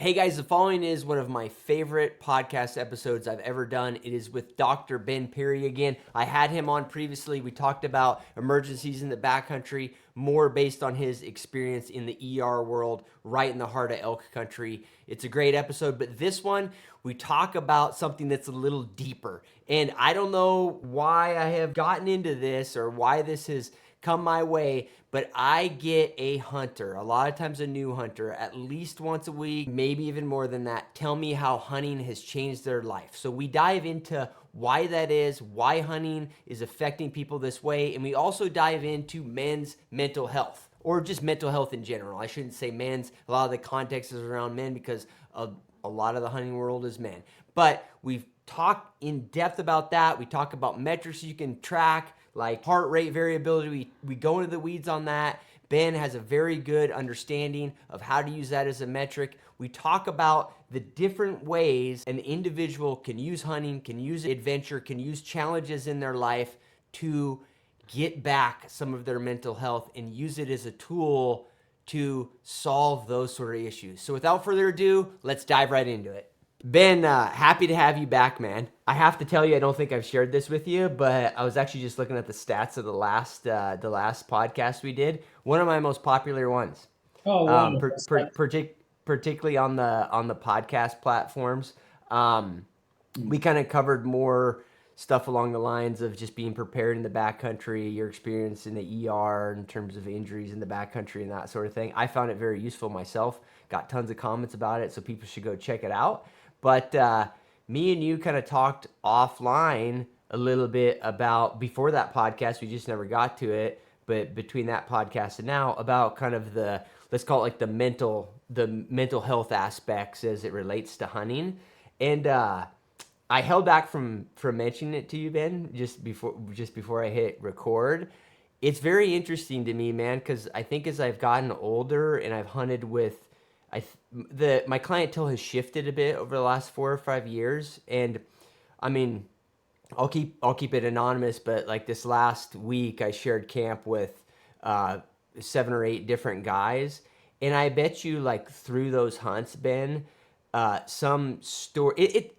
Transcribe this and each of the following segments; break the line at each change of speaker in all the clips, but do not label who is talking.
Hey guys, the following is one of my favorite podcast episodes I've ever done. It is with Dr. Ben Peery again. I had him on previously. We talked about emergencies in the backcountry, more based on his experience in the ER world, right in the heart of elk country. It's a great episode, but this one, we talk about something that's a little deeper. And I don't know why I have gotten into this or why this has come my way, but I get a hunter, a lot of times a new hunter, at least once a week, maybe even more than that, tell me how hunting has changed their life. So we dive into why that is, why hunting is affecting people this way, and we also dive into men's mental health, or just mental health in general. I shouldn't say men's, a lot of the context is around men because a lot of the hunting world is men. But we've talked in depth about that. We talk about metrics you can track, like heart rate variability. We go into the weeds on that. Ben has a very good understanding of how to use that as a metric. We talk about the different ways an individual can use hunting, can use adventure, can use challenges in their life to get back some of their mental health and use it as a tool to solve those sort of issues. So without further ado, let's dive right into it. Ben, happy to have you back, man. I have to tell you, I don't think I've shared this with you, but I was actually just looking at the stats of the last podcast we did. One of my most popular ones,
Oh,
um,
wow.
per, per, partic- particularly on the podcast platforms. Um, we kind of covered more stuff along the lines of just being prepared in the backcountry, your experience in the ER in terms of injuries in the backcountry and that sort of thing. I found it very useful myself. Got tons of comments about it, so people should go check it out. But me and you kind of talked offline a little bit about before that podcast. We just never got to it. But between that podcast and now, about kind of the, let's call it like the mental health aspects as it relates to hunting. And I held back from mentioning it to you, Ben, just before I hit record. It's very interesting to me, man, because I think as I've gotten older and I've hunted with, the my clientele has shifted a bit over the last 4 or 5 years, and I mean, I'll keep it anonymous, but like this last week, I shared camp with 7 or 8 different guys, and I bet you like through those hunts, Ben, some story.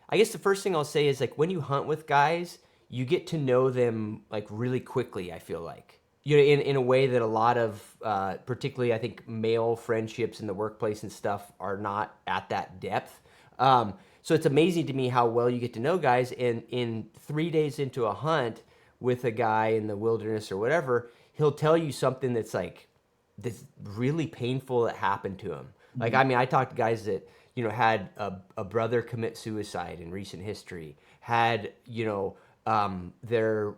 I guess the first thing I'll say is like when you hunt with guys, you get to know them like really quickly. I feel like in a way that a lot of particularly I think male friendships in the workplace and stuff are not at that depth. So it's amazing to me how well you get to know guys. And in 3 days into a hunt with a guy in the wilderness or whatever, he'll tell you something that's like that's really painful that happened to him. Like, I mean, I talked to guys that, had a brother commit suicide in recent history, had, their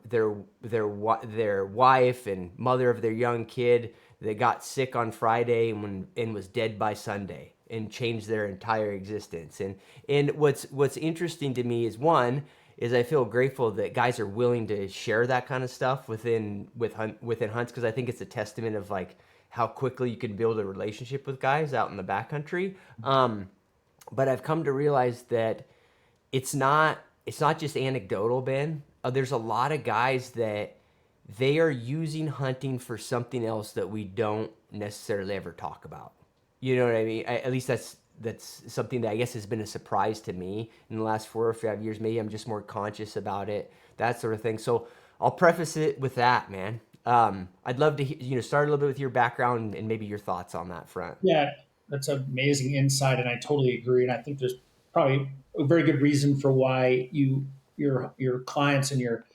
wife and mother of their young kid that got sick on Friday and was dead by Sunday and changed their entire existence. And what's interesting to me is I feel grateful that guys are willing to share that kind of stuff within hunts, because I think it's a testament of like how quickly you can build a relationship with guys out in the backcountry. But I've come to realize that it's not just anecdotal, Ben. There's a lot of guys that they are using hunting for something else that we don't necessarily ever talk about. You know what I mean? At least that's something that I guess has been a surprise to me in the last 4 or 5 years. Maybe I'm just more conscious about it, that sort of thing. So I'll preface it with that, man. I'd love to start a little bit with your background and maybe your thoughts on that front.
Yeah, that's an amazing insight, and I totally agree. And I think there's probably a very good reason for why your clients and your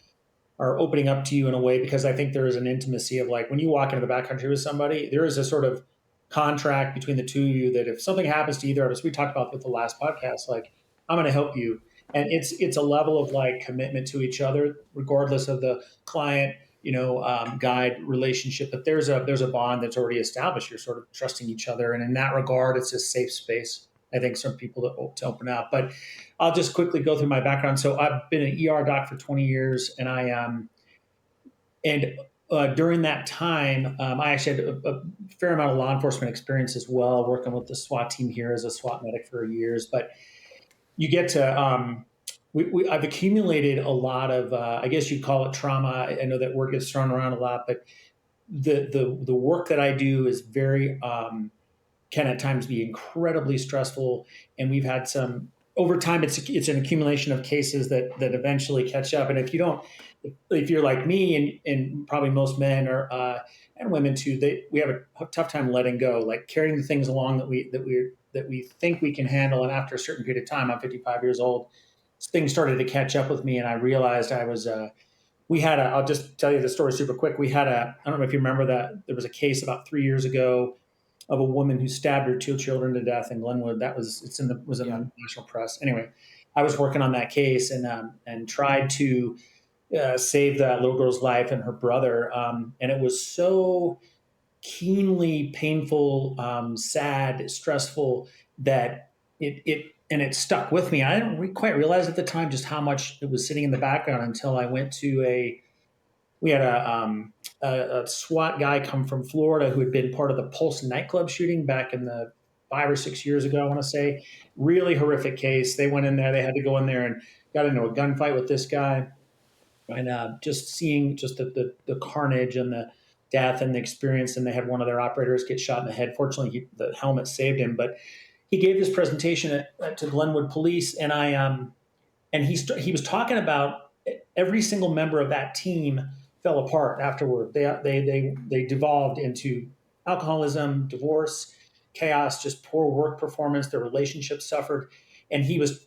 are opening up to you in a way, because I think there is an intimacy of like when you walk into the backcountry with somebody, there is a sort of contract between the two of you that if something happens to either of us, we talked about with the last podcast, like I'm going to help you, and it's a level of like commitment to each other, regardless of the client, guide relationship. But there's a bond that's already established. You're sort of trusting each other, and in that regard, it's a safe space. I think some people to open up, but I'll just quickly go through my background. So I've been an ER doc for 20 years, and and during that time, I actually had a fair amount of law enforcement experience as well, working with the SWAT team here as a SWAT medic for years. But you get to I've accumulated a lot of I guess you'd call it trauma. I know that word gets thrown around a lot, but the work that I do is very can at times be incredibly stressful. And we've had some over time. It's an accumulation of cases that eventually catch up. And if you're like me and probably most men or and women too, we have a tough time letting go, like carrying the things along that we think we can handle. And after a certain period of time, I'm 55 years old, things started to catch up with me, and I realized I was. We had a. I'll just tell you the story super quick. We had a. I don't know if you remember that there was a case about 3 years ago of a woman who stabbed her 2 children to death in Glenwood. That was in
Yeah.
the national press. Anyway, I was working on that case and tried to save that little girl's life and her brother. And it was so keenly painful, sad, stressful that it stuck with me. I didn't quite realize at the time just how much it was sitting in the background until I went to we had a SWAT guy come from Florida who had been part of the Pulse nightclub shooting back in the 5 or 6 years ago, I want to say. Really horrific case. They went in there, they had to go in there and got into a gunfight with this guy. And just seeing just the carnage and the death and the experience. And they had one of their operators get shot in the head. Fortunately, the helmet saved him. But he gave this presentation to Glenwood Police, and he was talking about every single member of that team fell apart afterward. They devolved into alcoholism, divorce, chaos, just poor work performance. Their relationships suffered, and he was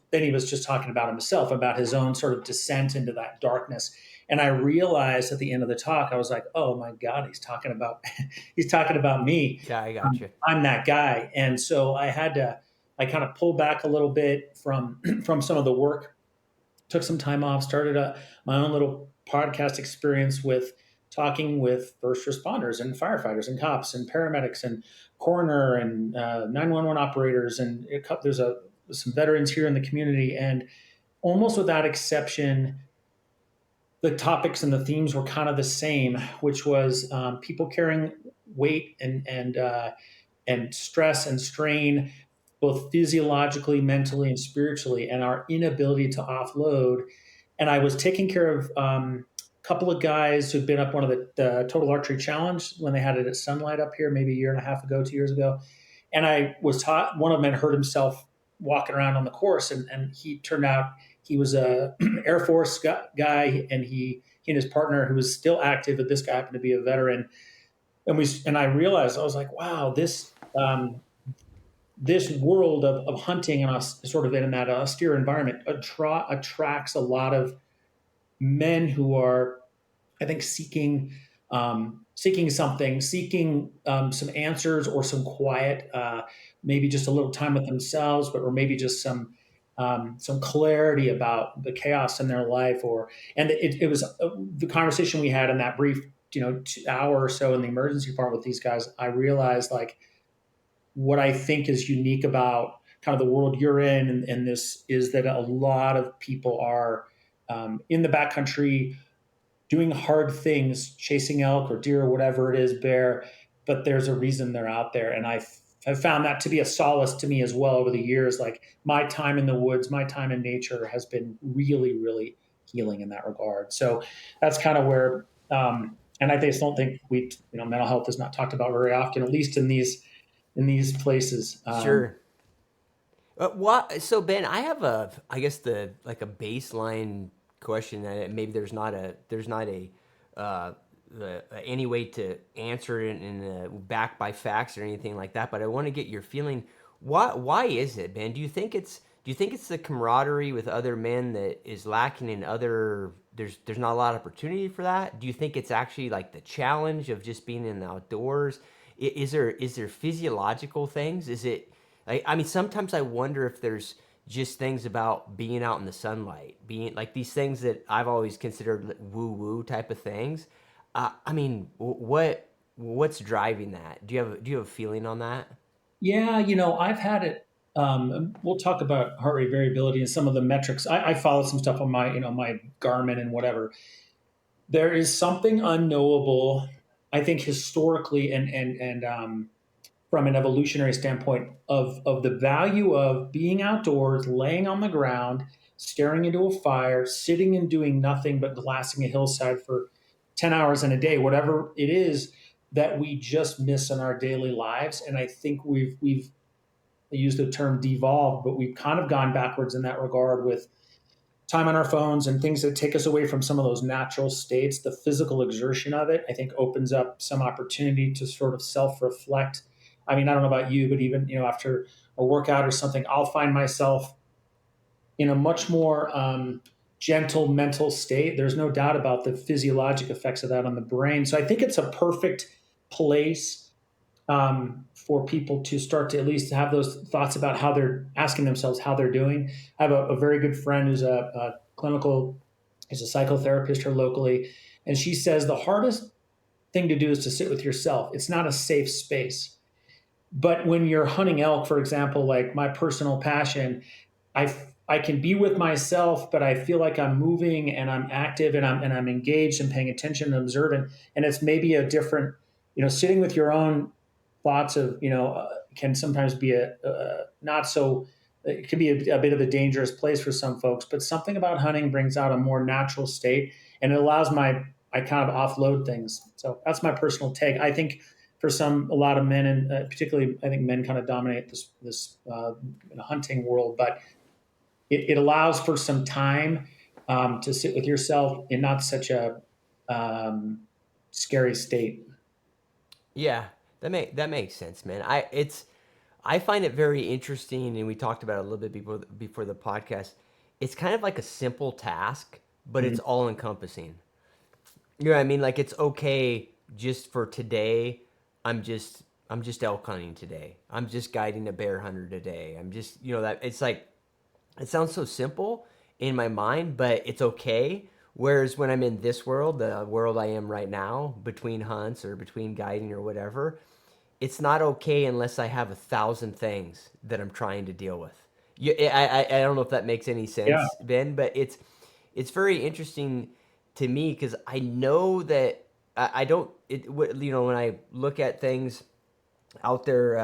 just talking about himself, about his own sort of descent into that darkness. And I realized at the end of the talk, I was like, "Oh my God, he's talking about he's talking about me.
Yeah, I got you.
I'm that guy." And so I kind of pulled back a little bit from from some of the work, took some time off, started my own little podcast experience with talking with first responders and firefighters and cops and paramedics and coroner and 911 operators. And there's some veterans here in the community. And almost without exception, the topics and the themes were kind of the same, which was people carrying weight and stress and strain, both physiologically, mentally, and spiritually, and our inability to offload. And I was taking care of a couple of guys who'd been up one of the Total Archery Challenge when they had it at Sunlight up here, maybe a year and a half ago, 2 years ago. And I was taught, one of them had hurt himself walking around on the course, and he turned out he was a Air Force guy, and he and his partner, who was still active, but this guy happened to be a veteran. And I realized, I was like, wow, this world of hunting and us sort of in that austere environment attracts a lot of men who are, I think, seeking something, seeking some answers or some quiet, maybe just a little time with themselves, or maybe just some clarity about the chaos in their life. And it was the conversation we had in that brief, 2 hour or so in the emergency department with these guys. I realized, like, what I think is unique about kind of the world you're in, and this is that a lot of people are in the backcountry doing hard things, chasing elk or deer or whatever it is, bear, but there's a reason they're out there. And I've found that to be a solace to me as well over the years. Like, my time in the woods, my time in nature has been really, really healing in that regard. So that's kind of where, and I just don't think mental health is not talked about very often, at least in these places.
Sure. What? So Ben, I have I guess a baseline question that maybe there's not uh, any way to answer it backed by facts or anything like that. But I want to get your feeling. Why is it, Ben? Do you think it's the camaraderie with other men that is lacking in other? There's not a lot of opportunity for that. Do you think it's actually like the challenge of just being in the outdoors? Is there physiological things? Is it I mean, sometimes I wonder if there's just things about being out in the sunlight, being like these things that I've always considered woo woo type of things. I mean, what's driving that? Do you have a feeling on that?
Yeah, I've had it. We'll talk about heart rate variability and some of the metrics. I follow some stuff on my Garmin and whatever. There is something unknowable, I think, historically and from an evolutionary standpoint of the value of being outdoors, laying on the ground, staring into a fire, sitting and doing nothing but glassing a hillside for 10 hours in a day, whatever it is. that we just miss in our daily lives. And I think we've used the term devolved, but we've kind of gone backwards in that regard with time on our phones and things that take us away from some of those natural states. The physical exertion of it, I think, opens up some opportunity to sort of self-reflect. I mean, I don't know about you, but even after a workout or something, I'll find myself in a much more gentle mental state. There's no doubt about the physiologic effects of that on the brain. So I think it's a perfect place for people to start to at least have those thoughts about how they're asking themselves how they're doing. I have a very good friend who's a clinical, is a psychotherapist here locally, and she says the hardest thing to do is to sit with yourself. It's not a safe space. But when you're hunting elk, for example, like my personal passion, I can be with myself, but I feel like I'm moving and I'm active and I'm engaged and paying attention and observant. And it's maybe a different, sitting with your own thoughts of, can sometimes be a not so. It can be a bit of a dangerous place for some folks, but something about hunting brings out a more natural state, and it allows I kind of offload things. So that's my personal take. I think for a lot of men, and particularly, I think men kind of dominate this hunting world, but it allows for some time to sit with yourself in not such a scary state.
Yeah, that makes sense, man. I find it very interesting, and we talked about it a little bit before the podcast. It's kind of like a simple task, but
Mhm.
it's all encompassing. You know what I mean? Like it's okay just for today. I'm just elk hunting today. I'm just guiding a bear hunter today. I'm just that it's like it sounds so simple in my mind, but it's okay. Whereas when I'm in this world, the world I am right now, between hunts or between guiding or whatever, it's not okay unless I have 1,000 things that I'm trying to deal with. I don't know if that makes any
Yeah.
sense, Ben, but it's very interesting to me because I know that I don't when I look at things out there,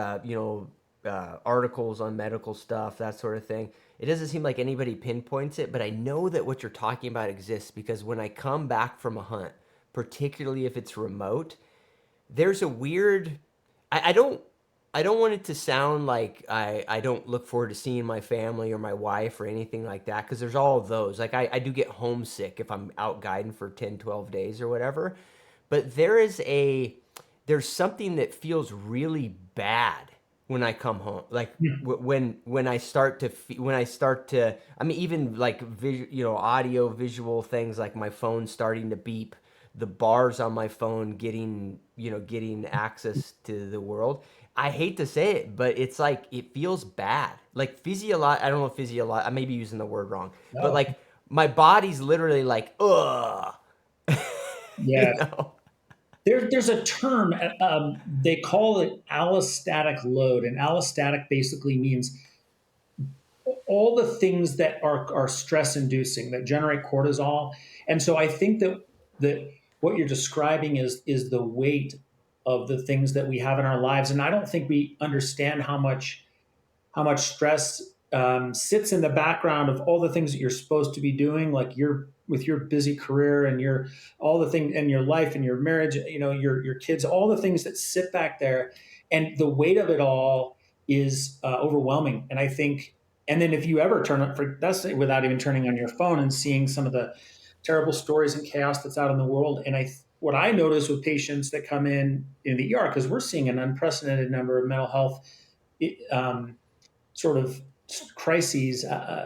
articles on medical stuff, that sort of thing. It doesn't seem like anybody pinpoints it, but I know that what you're talking about exists because when I come back from a hunt, particularly if it's remote, there's a weird. I don't. I don't want it to sound like I don't look forward to seeing my family or my wife or anything like that because there's all of those. Like I do get homesick if I'm out guiding for 10, 12 days or whatever. But there's something that feels really bad when I come home. Like when I start to I mean even like audio visual things like my phone starting to beep, the bars on my phone getting access to the world. I hate to say it, but it's like it feels bad. Like I don't know, I may be using the word wrong, but
No.
like my body's literally like ugh. you
Yeah.
know
There's a term, they call it allostatic load, and allostatic basically means all the things that are stress inducing that generate cortisol. And so I think that what you're describing is the weight of the things that we have in our lives. And I don't think we understand how much stress sits in the background of all the things that you're supposed to be doing, like you're with your busy career and your all the things in your life and your marriage, your kids, all the things that sit back there, and the weight of it all is overwhelming. And I think, and then if you ever turn up for that's without even turning on your phone and seeing some of the terrible stories and chaos that's out in the world, and what I notice with patients that come in the ER, because we're seeing an unprecedented number of mental health um, sort of crises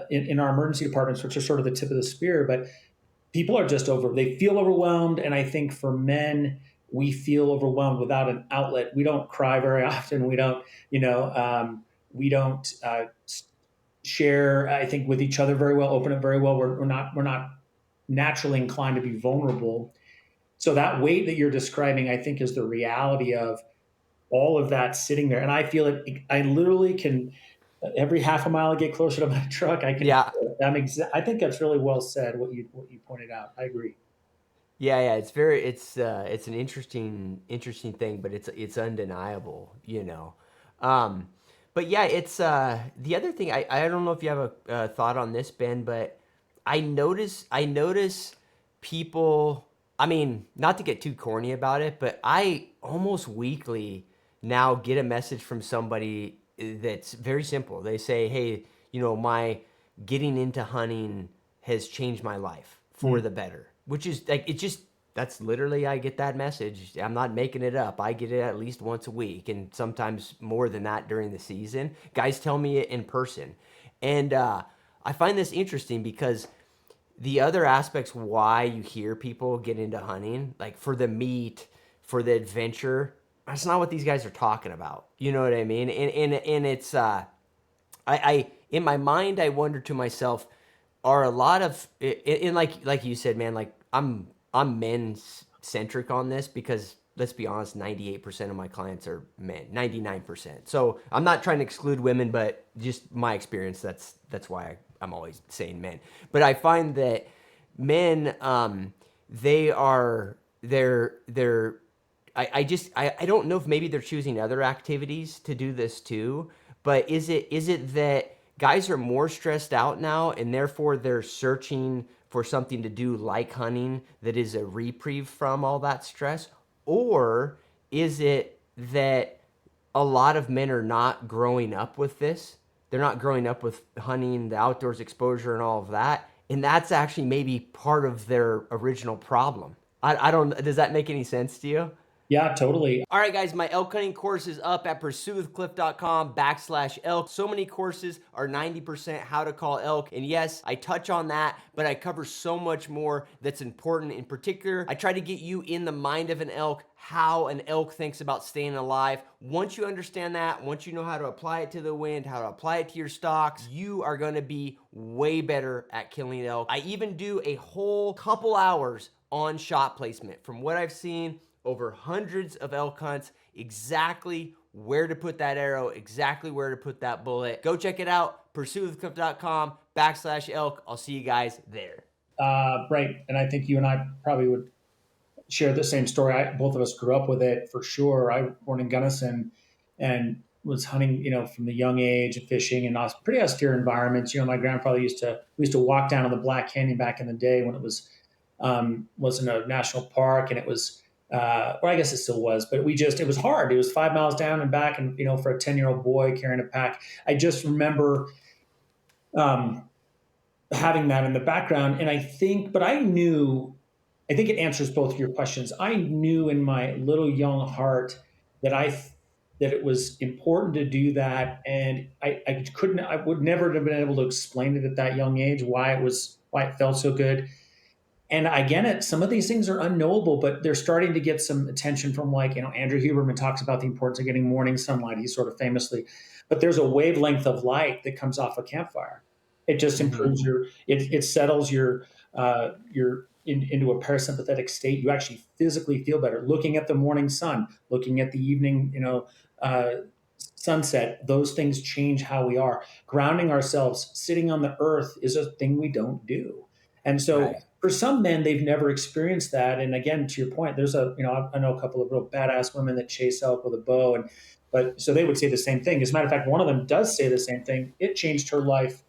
in our emergency departments, which are sort of the tip of the spear. But people are just they feel overwhelmed. And I think for men, we feel overwhelmed without an outlet. We don't cry very often. We don't share, I think, with each other very well, open up very well. We're not naturally inclined to be vulnerable. So that weight that you're describing, I think, is the reality of all of that sitting there. And I feel it. I literally can every half a mile I get closer to my truck, I can
yeah.
feel it. I think that's really well said. What you pointed out. I agree.
Yeah, it's an interesting thing, but it's undeniable, Um, but yeah, it's the other thing. I don't know if you have a thought on this, Ben, but I notice people. I mean, not to get too corny about it, but I almost weekly now get a message from somebody that's very simple. They say, "Hey, my getting into hunting has changed my life for
Mm.
the better," which is like, that's literally, I get that message. I'm not making it up. I get it at least once a week and sometimes more than that during the season. Guys tell me it in person. And I find this interesting because the other aspects why you hear people get into hunting, like for the meat, for the adventure, that's not what these guys are talking about. You know what I mean? And it's I in my mind I wonder to myself, are a lot of in like you said, man, like I'm men centric on this because let's be honest, 98% of my clients are men, 99%. So I'm not trying to exclude women, but just my experience, that's why I'm always saying men. But I find that men, they're I don't know if maybe they're choosing other activities to do this too, but is it that guys are more stressed out now and therefore they're searching for something to do like hunting that is a reprieve from all that stress? Or is it that a lot of men are not growing up with this? They're not growing up with hunting, the outdoors exposure, and all of that. And that's actually maybe part of their original problem. I don't, does that make any sense to you?
Yeah, totally.
All right, guys, my elk hunting course is up at pursuitwithcliff.com/elk. So many courses are 90% how to call elk. And yes, I touch on that, but I cover so much more that's important. In particular, I try to get you in the mind of an elk, how an elk thinks about staying alive. Once you understand that, once you know how to apply it to the wind, how to apply it to your stocks, you are going to be way better at killing elk. I even do a whole couple hours on shot placement. From what I've seen, over hundreds of elk hunts, exactly where to put that arrow, exactly where to put that bullet. Go check it out, pursuitwithcliff.com/elk. I'll see you guys there.
Right. And I think you and I probably would share the same story. Both of us grew up with it for sure. I was born in Gunnison and was hunting, from the young age and fishing in pretty austere environments. My grandfather we used to walk down to the Black Canyon back in the day when it wasn't a national park, and it was, or I guess it still was, but it was hard. It was 5 miles down and back. And, for a 10-year-old boy carrying a pack, I just remember, um, having that in the background. And but I think it answers both of your questions. I knew in my little young heart that that it was important to do that. And I would never have been able to explain it at that young age, why it felt so good. And I get it. Some of these things are unknowable, but they're starting to get some attention from, like, Andrew Huberman talks about the importance of getting morning sunlight. He's sort of famously, but there's a wavelength of light that comes off a campfire. It just
Mm-hmm.
improves it settles into a parasympathetic state. You actually physically feel better looking at the morning sun, looking at the evening, uh, sunset. Those things change how we are. Grounding ourselves, sitting on the earth is a thing we don't do. And so
Right.
for some men, they've never experienced that. And again, to your point, I know a couple of real badass women that chase elk with a bow, but so they would say the same thing. As a matter of fact, one of them does say the same thing. It changed her life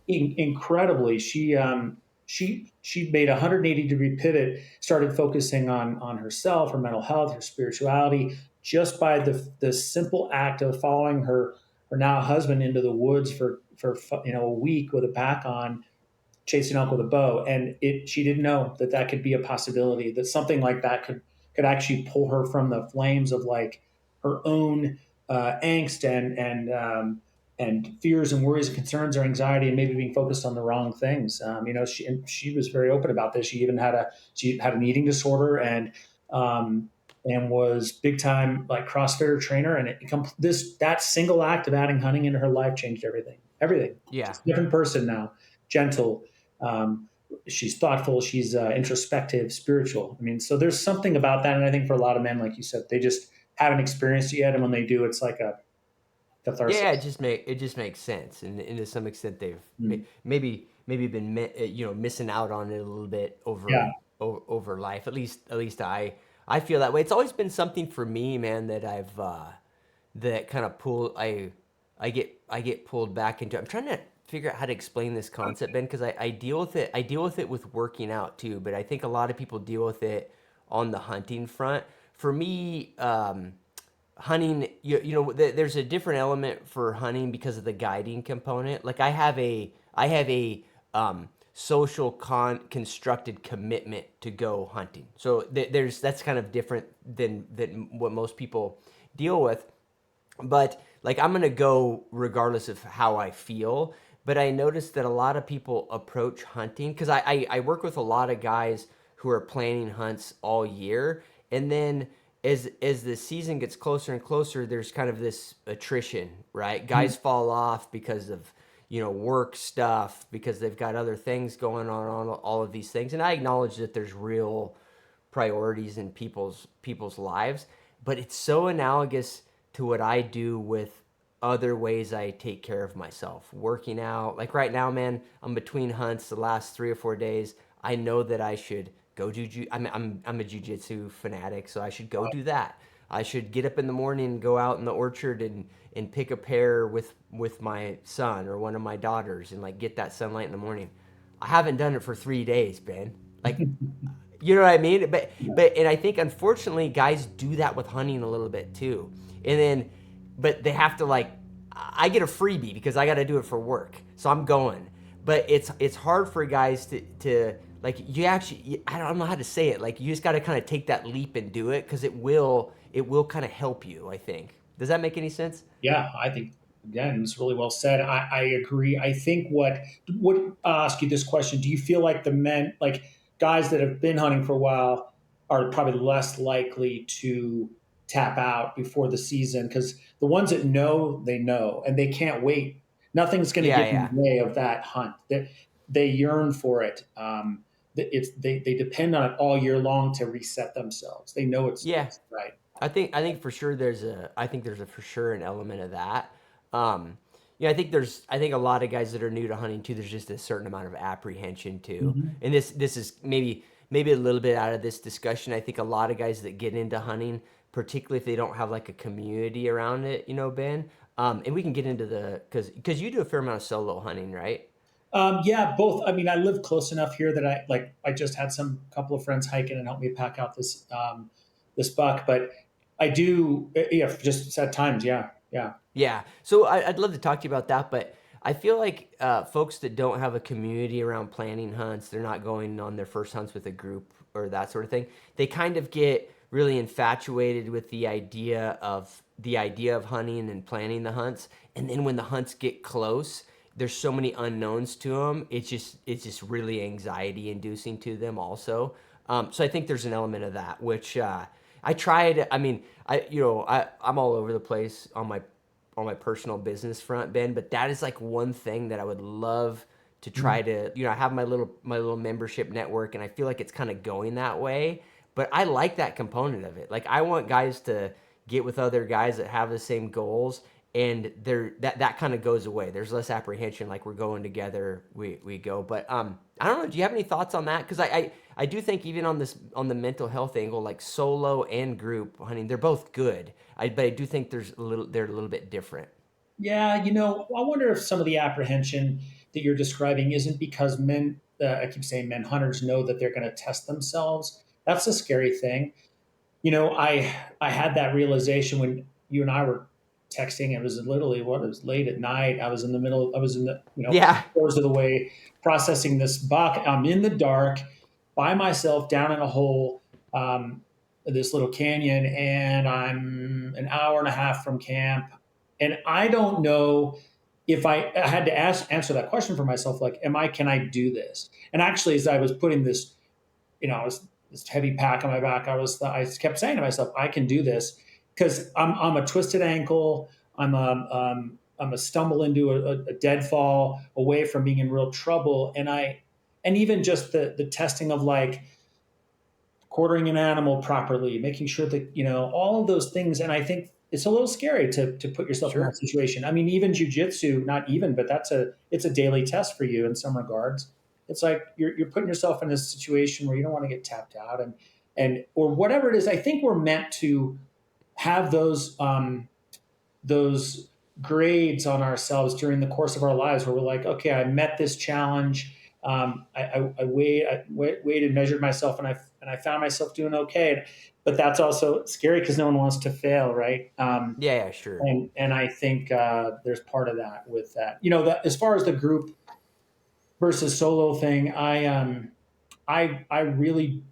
incredibly. She made a 180-degree pivot, started focusing on herself, her mental health, her spirituality, just by the simple act of following her now husband into the woods for a week with a pack on, chasing elk with a bow. And she didn't know that could be a possibility, that something like that could actually pull her from the flames of, like, her own angst and fears and worries and concerns or anxiety, and maybe being focused on the wrong things. She was very open about this. She had an eating disorder, and was big time, like, CrossFitter trainer. And that single act of adding hunting into her life changed everything.
Yeah.
She's a different person now, gentle. Um, she's thoughtful. She's introspective, spiritual. I mean, so there's something about that. And I think for a lot of men, like you said, they just haven't experienced it yet. And when they do, it's like a
Yeah,
catharsis.
it just makes sense, and to some extent they've
Mm.
maybe been missing out on it a little bit
Yeah.
over life. At least I feel that way. It's always been something for me, man, that that kind of I get pulled back into. I'm trying to figure out how to explain this concept, Ben, because I deal with it. I deal with it with working out too, but I think a lot of people deal with it on the hunting front. For me, hunting, there's a different element for hunting because of the guiding component. Like I have a social constructed commitment to go hunting. So that's kind of different than what most people deal with. But like I'm gonna go regardless of how I feel. But I noticed that a lot of people approach hunting because I work with a lot of guys who are planning hunts all year, and then as the season gets closer and closer, there's kind of this attrition, right? Guys fall off because of work stuff, because they've got other things going on all of these things, and I acknowledge that there's real priorities in people's lives, but it's so analogous to what I do with other ways I take care of myself. Working out, like right now, man, I'm between hunts the last 3 or 4 days. I know that I should go do. I'm a jujitsu fanatic, so I should go do that. I should get up in the morning and go out in the orchard and pick a pear with my son or one of my daughters and like get that sunlight in the morning. I haven't done it for 3 days, Ben. Like, you know what I mean? And I think unfortunately guys do that with hunting a little bit too. And then but they have to like I get a freebie because I got to do it for work. So I'm going. But it's hard for guys to like you actually I don't know how to say it. Like you just got to kind of take that leap and do it cuz it will kind of help you, I think. Does that make any sense?
Yeah, I think again, it's really well said. I agree. I think I'll ask you this question: do you feel like the men, like guys that have been hunting for a while, are probably less likely to tap out before the season? Because the ones that know, they know, and they can't wait. Nothing's going to
Yeah,
get in
yeah.
the way of that hunt. They yearn for it. They depend on it all year long to reset themselves. They know
Yeah.
it's right.
I think for sure there's a for sure an element of that. Um, I think a lot of guys that are new to hunting too. There's just a certain amount of apprehension too,
Mhm.
and this is maybe a little bit out of this discussion. I think a lot of guys that get into hunting, particularly if they don't have like a community around it, Ben. And we can get into the because you do a fair amount of solo hunting, right?
Yeah, both. I mean, I live close enough here that I just had some couple of friends hiking and help me pack out this buck. But I do, yeah, just at times, yeah, yeah.
Yeah. So I'd love to talk to you about that, but I feel like folks that don't have a community around planning hunts, they're not going on their first hunts with a group or that sort of thing. They kind of get really infatuated with the idea of hunting and planning the hunts, and then when the hunts get close, there's so many unknowns to them. It's just really anxiety inducing to them also. So I think there's an element of that, which I tried. I mean, I'm all over the place on my personal business front, Ben. But that is like one thing that I would love to try to. I have my little membership network, and I feel like it's kind of going that way. But I like that component of it. Like I want guys to get with other guys that have the same goals, and that kind of goes away. There's less apprehension. Like we're going together, we go. But I don't know. Do you have any thoughts on that? Because I do think even on the mental health angle, like solo and group hunting, they're both good. But I do think they're a little bit different.
Yeah, I wonder if some of the apprehension that you're describing isn't because men, I keep saying men hunters know that they're going to test themselves. That's a scary thing. I had that realization when you and I were texting. It was literally it was late at night. I was in the
Yeah,
hours of the way processing this buck. I'm in the dark by myself down in a hole, this little canyon, and I'm an hour and a half from camp, and I don't know if I had to answer that question for myself, like, can I do this? And actually, as I was putting this, I was this heavy pack on my back. I kept saying to myself, I can do this because I'm a twisted ankle. I'm a stumble into a deadfall away from being in real trouble. And even just the testing of like quartering an animal properly, making sure that, all of those things. And I think it's a little scary to put yourself in that
sure.
situation. I mean, even jujitsu, not even, but it's a daily test for you in some regards. It's like you're putting yourself in a situation where you don't want to get tapped out or whatever it is. I think we're meant to have those grades on ourselves during the course of our lives where we're like, okay, I met this challenge. Weighed and measured myself, and I found myself doing okay. But that's also scary because no one wants to fail, right?
Yeah, yeah, sure.
And I think there's part of that with that. As far as the group versus solo thing, I really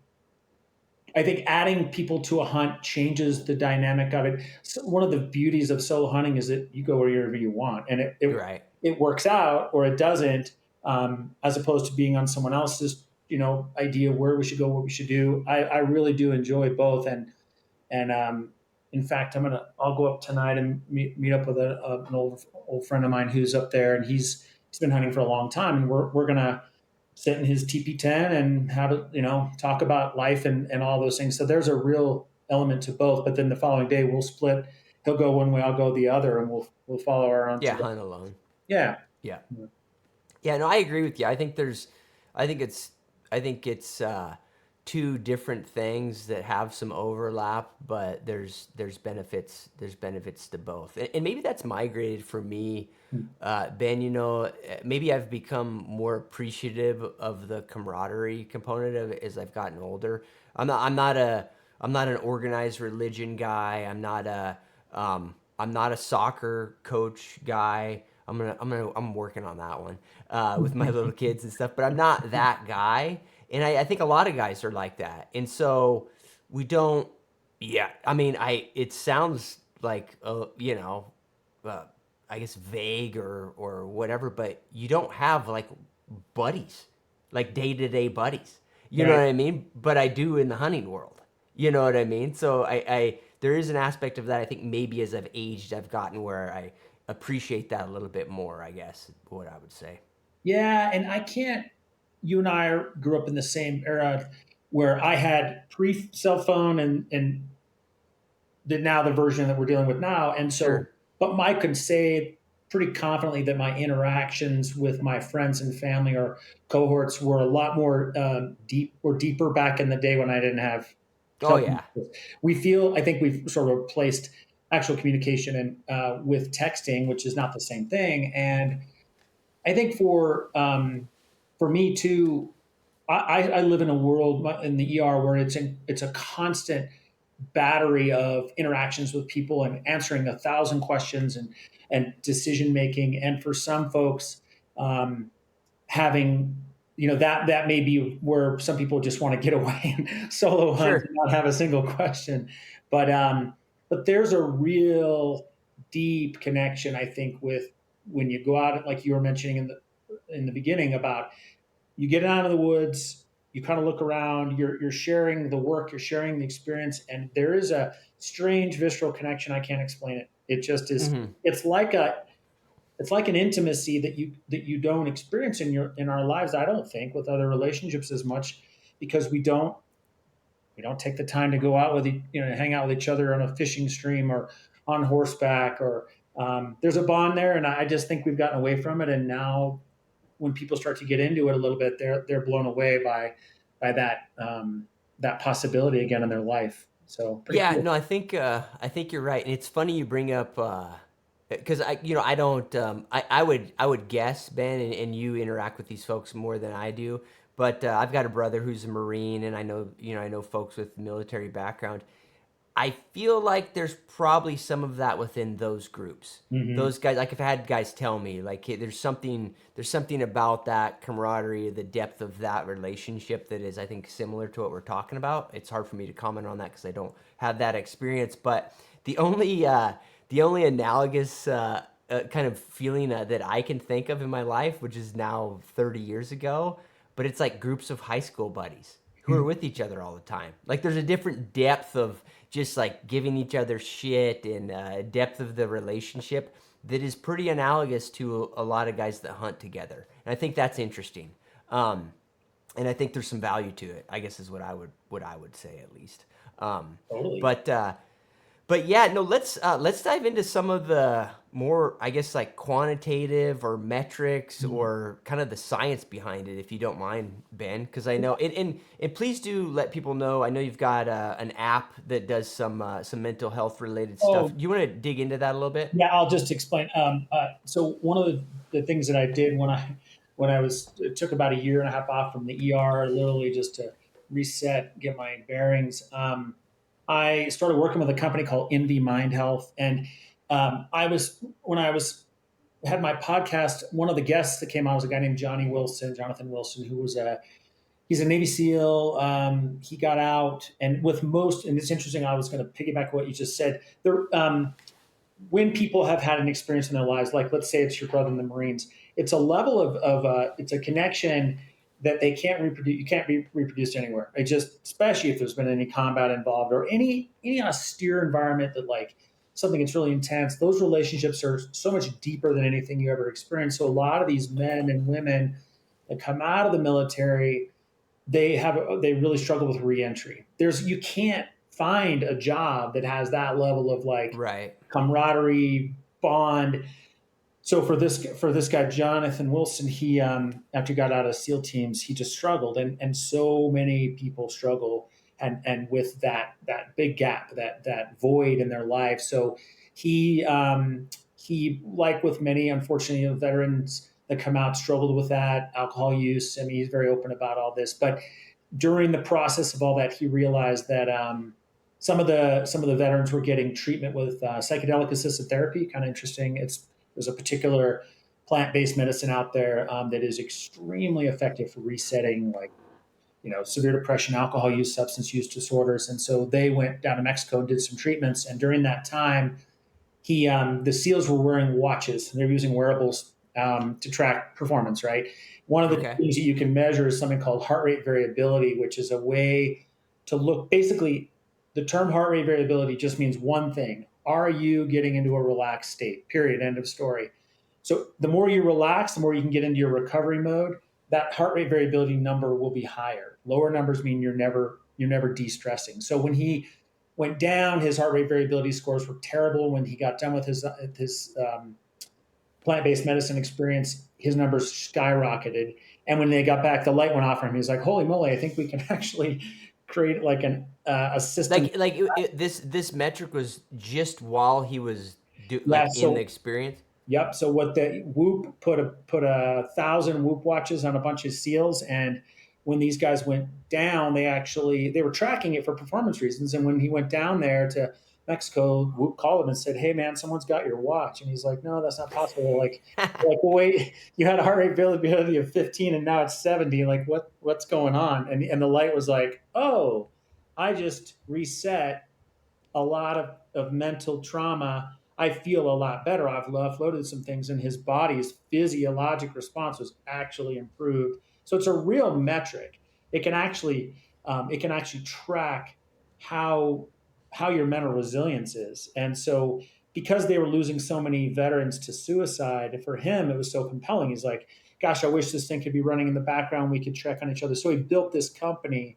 I think adding people to a hunt changes the dynamic of it. So one of the beauties of solo hunting is that you go wherever you want, and
Right.
it works out or it doesn't, as opposed to being on someone else's idea where we should go, what we should do. I really do enjoy both, and in fact, I'll go up tonight and meet up with an old friend of mine who's up there, and he's been hunting for a long time, and we're gonna sit in his TP tent and have it, talk about life and all those things. So there's a real element to both. But then the following day we'll split. He'll go one way, I'll go the other, and we'll follow our own
Yeah,
together.
hunt alone.
Yeah.
Yeah. Yeah, no, I agree with you. I think it's, two different things that have some overlap, but there's benefits to both, and maybe that's migrated for me, Ben. Maybe I've become more appreciative of the camaraderie component of it as I've gotten older. I'm not an organized religion guy. I'm not a soccer coach guy. I'm working on that one with my little kids and stuff. But I'm not that guy, and I think a lot of guys are like that. And so we don't. Yeah, I mean, it sounds like uh, I guess vague or whatever, but you don't have like buddies, like day to day buddies. You know
Right.
what I mean? But I do in the hunting world. You know what I mean? So I there is an aspect of that. I think maybe as I've aged, I've gotten where I appreciate that a little bit more. I guess what I would say.
Yeah, and I can't. You and I grew up in the same era where I had pre cell phone and now the version that we're dealing with now. And so,
Sure.
but Mike could say pretty confidently that my interactions with my friends and family or cohorts were a lot more deeper back in the day when I didn't have
Oh
cell phone.
yeah.
I think we've sort of replaced actual communication with texting, which is not the same thing. And I think for me too, I live in a world in the ER where it's a constant battery of interactions with people and answering 1,000 questions and decision making. And for some folks, um, having that may be where some people just want to get away and solo hunt and
Sure.
not have a single question. But there's a real deep connection, I think, with when you go out, like you were mentioning in the beginning about you get out of the woods, you kind of look around, you're sharing the work, you're sharing the experience, and there is a strange visceral connection. I can't explain it. It just is.
Hmm.
It's like an intimacy that you don't experience in our lives. I don't think with other relationships as much because we don't take the time to go out hang out with each other on a fishing stream or on horseback or there's a bond there, and I just think we've gotten away from it, and now when people start to get into it a little bit, they're blown away by that possibility again in their life. So pretty
Yeah.
cool.
No, I think you're right, and it's funny you bring up because I don't I would guess, Ben, and you interact with these folks more than I do, but I've got a brother who's a Marine, and I know folks with military background. I feel like there's probably some of that within those groups.
Hmm.
Those guys, like I've had guys tell me, like hey, there's something about that camaraderie, the depth of that relationship that is, I think, similar to what we're talking about. It's hard for me to comment on that because I don't have that experience. But the only analogous kind of feeling that I can think of in my life, which is now 30 years ago, but it's like groups of high school buddies who are with each other all the time. Like there's a different depth of just like giving each other shit and depth of the relationship that is pretty analogous to a lot of guys that hunt together. And I think that's interesting. And I think there's some value to it. I guess is what I would say at least. Um,
Totally.
but But yeah, no, let's dive into some of the more, I guess, like quantitative or metrics
Mm.
or kind of the science behind it, if you don't mind, Ben, because I know, and please do let people know. I know you've got an app that does some mental health related stuff.
Oh,
Do you want to dig into that a little bit?
yeah, I'll just explain. So one of the things that I did when I was it took about a year and a half off from the ER, literally just to reset, get my bearings. I started working with a company called INVI Mind Health, and I was when I was had my podcast. One of the guests that came on was a guy named Jonathan Wilson, who was a he's a Navy SEAL. He got out, and with most, and it's interesting. I was going to piggyback what you just said. There, when people have had an experience in their lives, like let's say it's your brother in the Marines, it's a level of it's a connection that they can't reproduce. You can't be reproduced anywhere. It just, especially if there's been any combat involved or any austere environment that like something that's really intense. Those relationships are so much deeper than anything you ever experienced. So a lot of these men and women that come out of the military, they really struggle with reentry. You can't find a job that has that level of like
Right.
camaraderie, bond. So for this guy Jonathan Wilson, he after he got out of SEAL teams, he just struggled, and so many people struggle and with that big gap, that void in their life. So he like with many unfortunately veterans that come out struggled with that alcohol use. I mean, he's very open about all this, but during the process of all that, he realized that some of the veterans were getting treatment with psychedelic assisted therapy. Kind of interesting. There's a particular plant based medicine out there that is extremely effective for resetting, like severe depression, alcohol use, substance use disorders. And so they went down to Mexico and did some treatments. And during that time, the SEALs were wearing watches. They were using wearables to track performance. Right. One of the
Okay.
things that you can measure is something called heart rate variability, which is a way to look. Basically, the term heart rate variability just means one thing: are you getting into a relaxed state? Period. End of story. So the more you relax, the more you can get into your recovery mode. That heart rate variability number will be higher. Lower numbers mean you're never de-stressing. So when he went down, his heart rate variability scores were terrible. When he got done with his plant-based medicine experience, his numbers skyrocketed. And when they got back, the light went off for him. He was like, "Holy moly! I think we can actually create like a system."
This metric was just while he was
Yeah.
in the
So
experience.
yep. So what the Whoop put a thousand Whoop watches on a bunch of SEALs, and when these guys went down, they were tracking it for performance reasons. And when he went down there to Mexico, Whoop called him and said, "Hey man, someone's got your watch." And he's like, "No, that's not possible." Like, well, wait, you had a heart rate variability of 15 and now it's 70. Like, what's going on? And the light was like, "Oh, I just reset a lot of mental trauma. I feel a lot better. I've offloaded some things, and his body's physiologic response was actually improved. So it's a real metric. It can actually it can actually track how your mental resilience is. And so because they were losing so many veterans to suicide, for him it was so compelling. He's like, "Gosh, I wish this thing could be running in the background. We could check on each other." So he built this company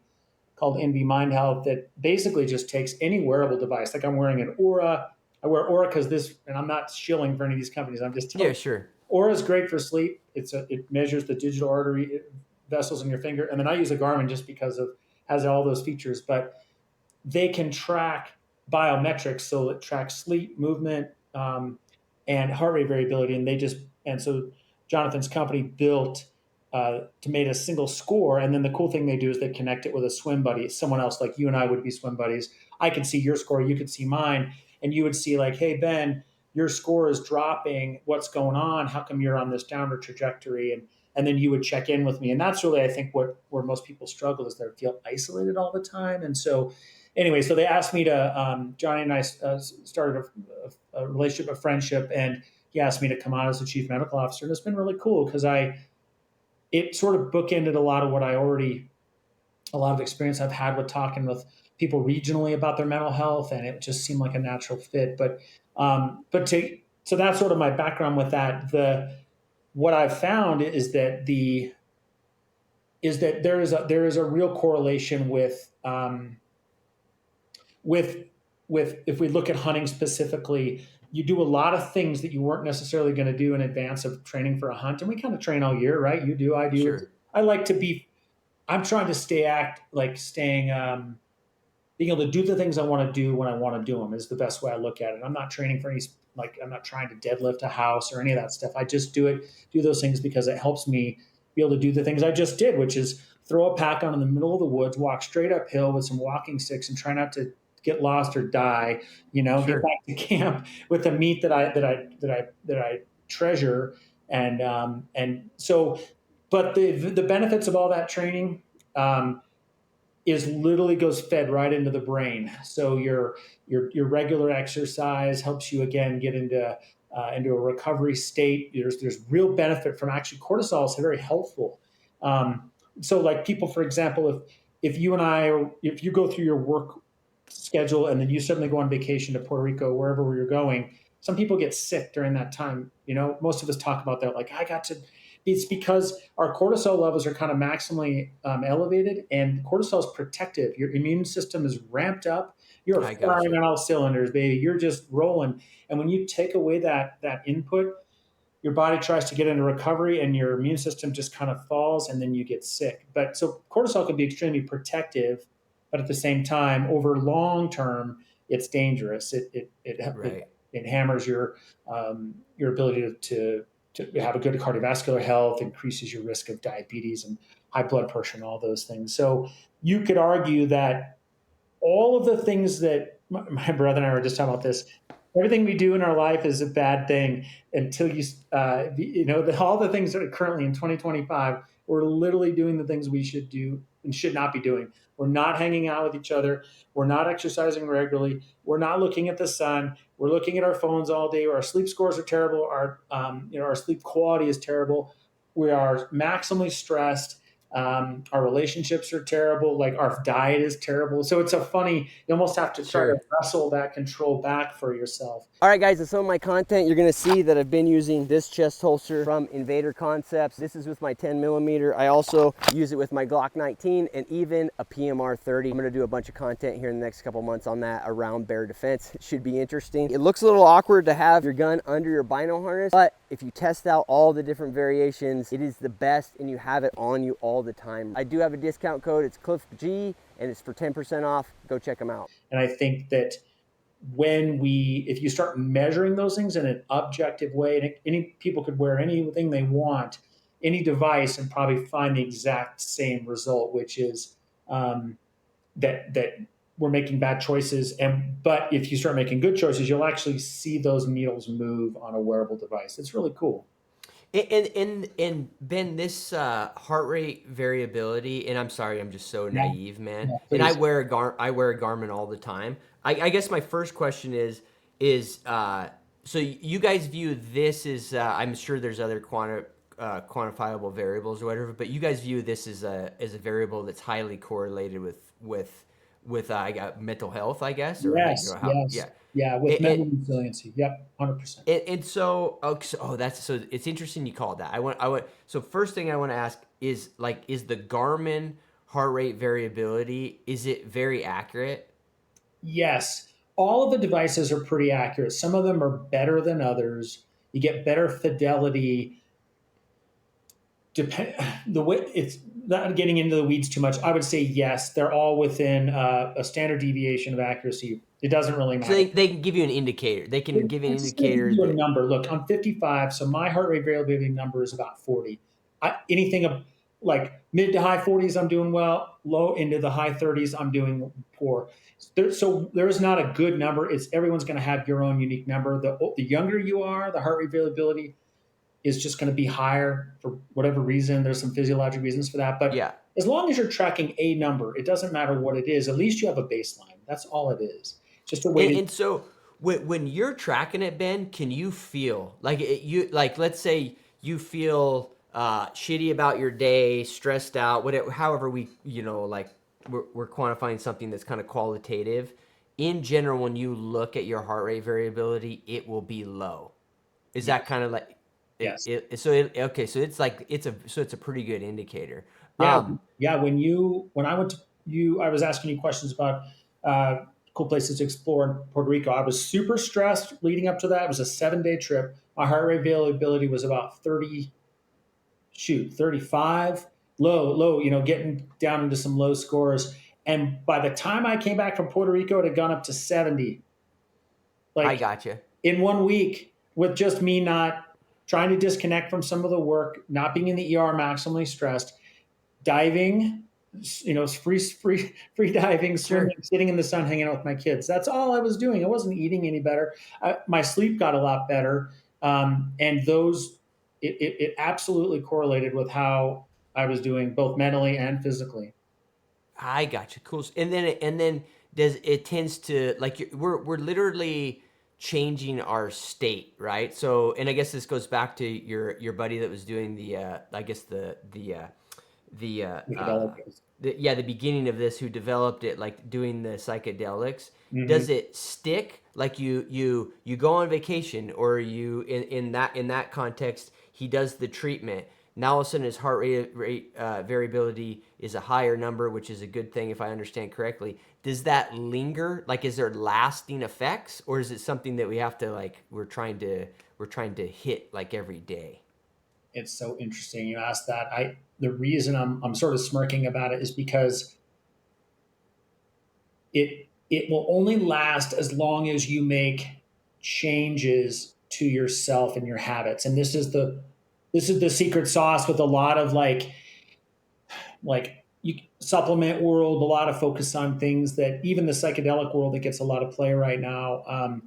called INVI Mind Health that basically just takes any wearable device. Like I'm wearing an Aura. I wear Aura because and I'm not shilling for any of these companies. I'm just telling
Yeah,
you,
sure.
Aura is great for sleep. It measures the digital artery vessels in your finger, and then I use a Garmin just because of has all those features. But they can track biometrics, so it tracks sleep, movement, and heart rate variability. And so Jonathan's company built to made a single score, and then the cool thing they do is they connect it with a swim buddy, someone else like you and I would be swim buddies. I could see your score, you could see mine, and you would see like, "Hey Ben, your score is dropping. What's going on? How come you're on this downward trajectory?" And then you would check in with me, and that's really I think where most people struggle is they feel isolated all the time. And so anyway, so they asked me to Johnny and I started a relationship, a friendship, and he asked me to come on as the chief medical officer, and it's been really cool because it sort of bookended a lot of experience I've had with talking with people regionally about their mental health, and it just seemed like a natural fit. So that's sort of my background with that. The What I've found is that there is a real correlation with if we look at hunting specifically, you do a lot of things that you weren't necessarily going to do in advance of training for a hunt. And we kind of train all year, right? You do, I do.
Sure.
I like to be. I'm trying to staying being able to do the things I want to do when I want to do them is the best way I look at it. I'm not training for any, like, I'm not trying to deadlift a house or any of that stuff. I just do those things because it helps me be able to do the things I just did, which is throw a pack on in the middle of the woods, walk straight uphill with some walking sticks and try not to get lost or die, get
Sure.
back to camp with the meat that I treasure. And so, but the benefits of all that training, is literally goes fed right into the brain. So your regular exercise helps you again get into a recovery state. There's real benefit from actually cortisol is very helpful. So like people, for example, if you and I, if you go through your work schedule and then you suddenly go on vacation to Puerto Rico, wherever you're going, some people get sick during that time. Most of us talk about that. Like I got to it's because our cortisol levels are kind of maximally elevated, and cortisol is protective. Your immune system is ramped up. You're
I
firing
gotcha.
on all cylinders, baby. You're just rolling. And when you take away that input, your body tries to get into recovery, and your immune system just kind of falls, and then you get sick. But so cortisol can be extremely protective, but at the same time, over long term, it's dangerous.
Right.
It hammers your ability to have a good cardiovascular health, increases your risk of diabetes and high blood pressure and all those things. So you could argue that all of the things that my brother and I were just talking about this. Everything we do in our life is a bad thing until all the things that are currently in 2025. We're literally doing the things we should do and should not be doing. We're not hanging out with each other. We're not exercising regularly. We're not looking at the sun. We're looking at our phones all day. Our sleep scores are terrible. Our sleep quality is terrible. We are maximally stressed. Our relationships are terrible. Like our diet is terrible. So it's you almost have to try to
Sure.
wrestle that control back for yourself.
All right, guys, in some of my content, you're gonna see that I've been using this chest holster from Invader Concepts. This is with my 10 millimeter. I also use it with my Glock 19 and even a PMR 30. I'm gonna do a bunch of content here in the next couple months on that around bear defense. It should be interesting. It looks a little awkward to have your gun under your bino harness, but if you test out all the different variations, it is the best and you have it on you all the time. I do have a discount code. It's CliffG and it's for 10% off. Go check them out.
And I think that if you start measuring those things in an objective way, and any people could wear anything they want, any device, and probably find the exact same result, which is that we're making bad choices. But if you start making good choices, you'll actually see those needles move on a wearable device. It's really cool.
And Ben, this heart rate variability, and I'm sorry, I'm just so
Yeah,
naive, man.
yeah,
And I
please.
wear a Garmin all the time. I guess my first question is so you guys view this as I'm sure there's other quantifiable variables or whatever, but you guys view this as a variable that's highly correlated with I got mental health, I guess, or
Yes,
how
yes,
yeah.
yeah, with
It,
mental resiliency. Yep, 100%.
and so, that's so it's interesting you called that. So first thing I want to ask is like, is the Garmin heart rate variability, is it very accurate?
Yes, all of the devices are pretty accurate. Some of them are better than others. You get better fidelity. Depend the way it's not getting into the weeds too much. I would say yes, they're all within a standard deviation of accuracy. It doesn't really
So
matter.
they can give you an indicator. They can give you an
It's going to give
indicator
you a
that,
number. Look, I'm 55, so my heart rate variability number is about 40. Anything like mid to high 40s, I'm doing well. Low into the high 30s, I'm doing poor. So there's not a good number. It's everyone's going to have your own unique number. The younger you are, the heart rate variability is just going to be higher for whatever reason. There's some physiologic reasons for that, but
yeah.
as long as you're tracking a number, it doesn't matter what it is. At least you have a baseline. That's all it is. Just a way
And,
to.
and so when you're tracking it, Ben, can you feel like you like, let's say you feel shitty about your day, stressed out, whatever, however like we're quantifying something that's kind of qualitative. In general, when you look at your heart rate variability, it will be low. Is
Yeah.
that kind of like
Yes.
okay? So it's like it's a pretty good indicator.
Yeah.
Um,
Yeah. When I went to you, I was asking you questions about cool places to explore in Puerto Rico. I was super stressed leading up to that. It was a 7 day trip. My heart rate variability was about 35, low, getting down into some low scores. And by the time I came back from Puerto Rico, it had gone up to 70,
I
like
gotcha.
in 1 week, with just me not trying to disconnect from some of the work, not being in the ER, maximally stressed, diving, free diving, swimming,
Sure.
sitting in the sun, hanging out with my kids. That's all I was doing. I wasn't eating any better. My sleep got a lot better, and it absolutely correlated with how I was doing, both mentally and physically.
I gotcha. Cool. And then does it tends to like we're literally changing our state, right? So, and I guess this goes back to your buddy that was doing the I guess the
Psychedelic.
yeah, the beginning of this, who developed it, like doing the psychedelics.
Mm-hmm.
Does it stick? Like you go on vacation, or you in that context, he does the treatment. Now all of a sudden his heart rate variability is a higher number, which is a good thing if I understand correctly. Does that linger? Like, is there lasting effects, or is it something that we have to like we're trying to hit like every day?
It's so interesting you asked that. The reason I'm sort of smirking about it is because it will only last as long as you make changes to yourself and your habits. And this is the secret sauce with a lot of supplement world, a lot of focus on things that even the psychedelic world that gets a lot of play right now.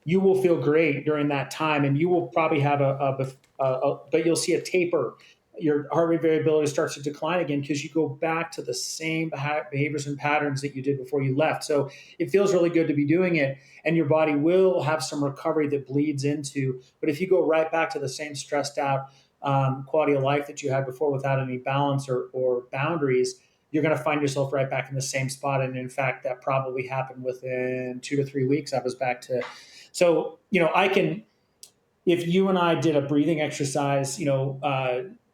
You will feel great during that time, and you will probably have but you'll see a taper. Your heart rate variability starts to decline again because you go back to the same behaviors and patterns that you did before you left. So it feels really good to be doing it, and your body will have some recovery that bleeds into. But if you go right back to the same stressed out quality of life that you had before without any balance or boundaries, you're going to find yourself right back in the same spot. And in fact, that probably happened within 2 to 3 weeks. I was back to, so, I can, if you and I did a breathing exercise,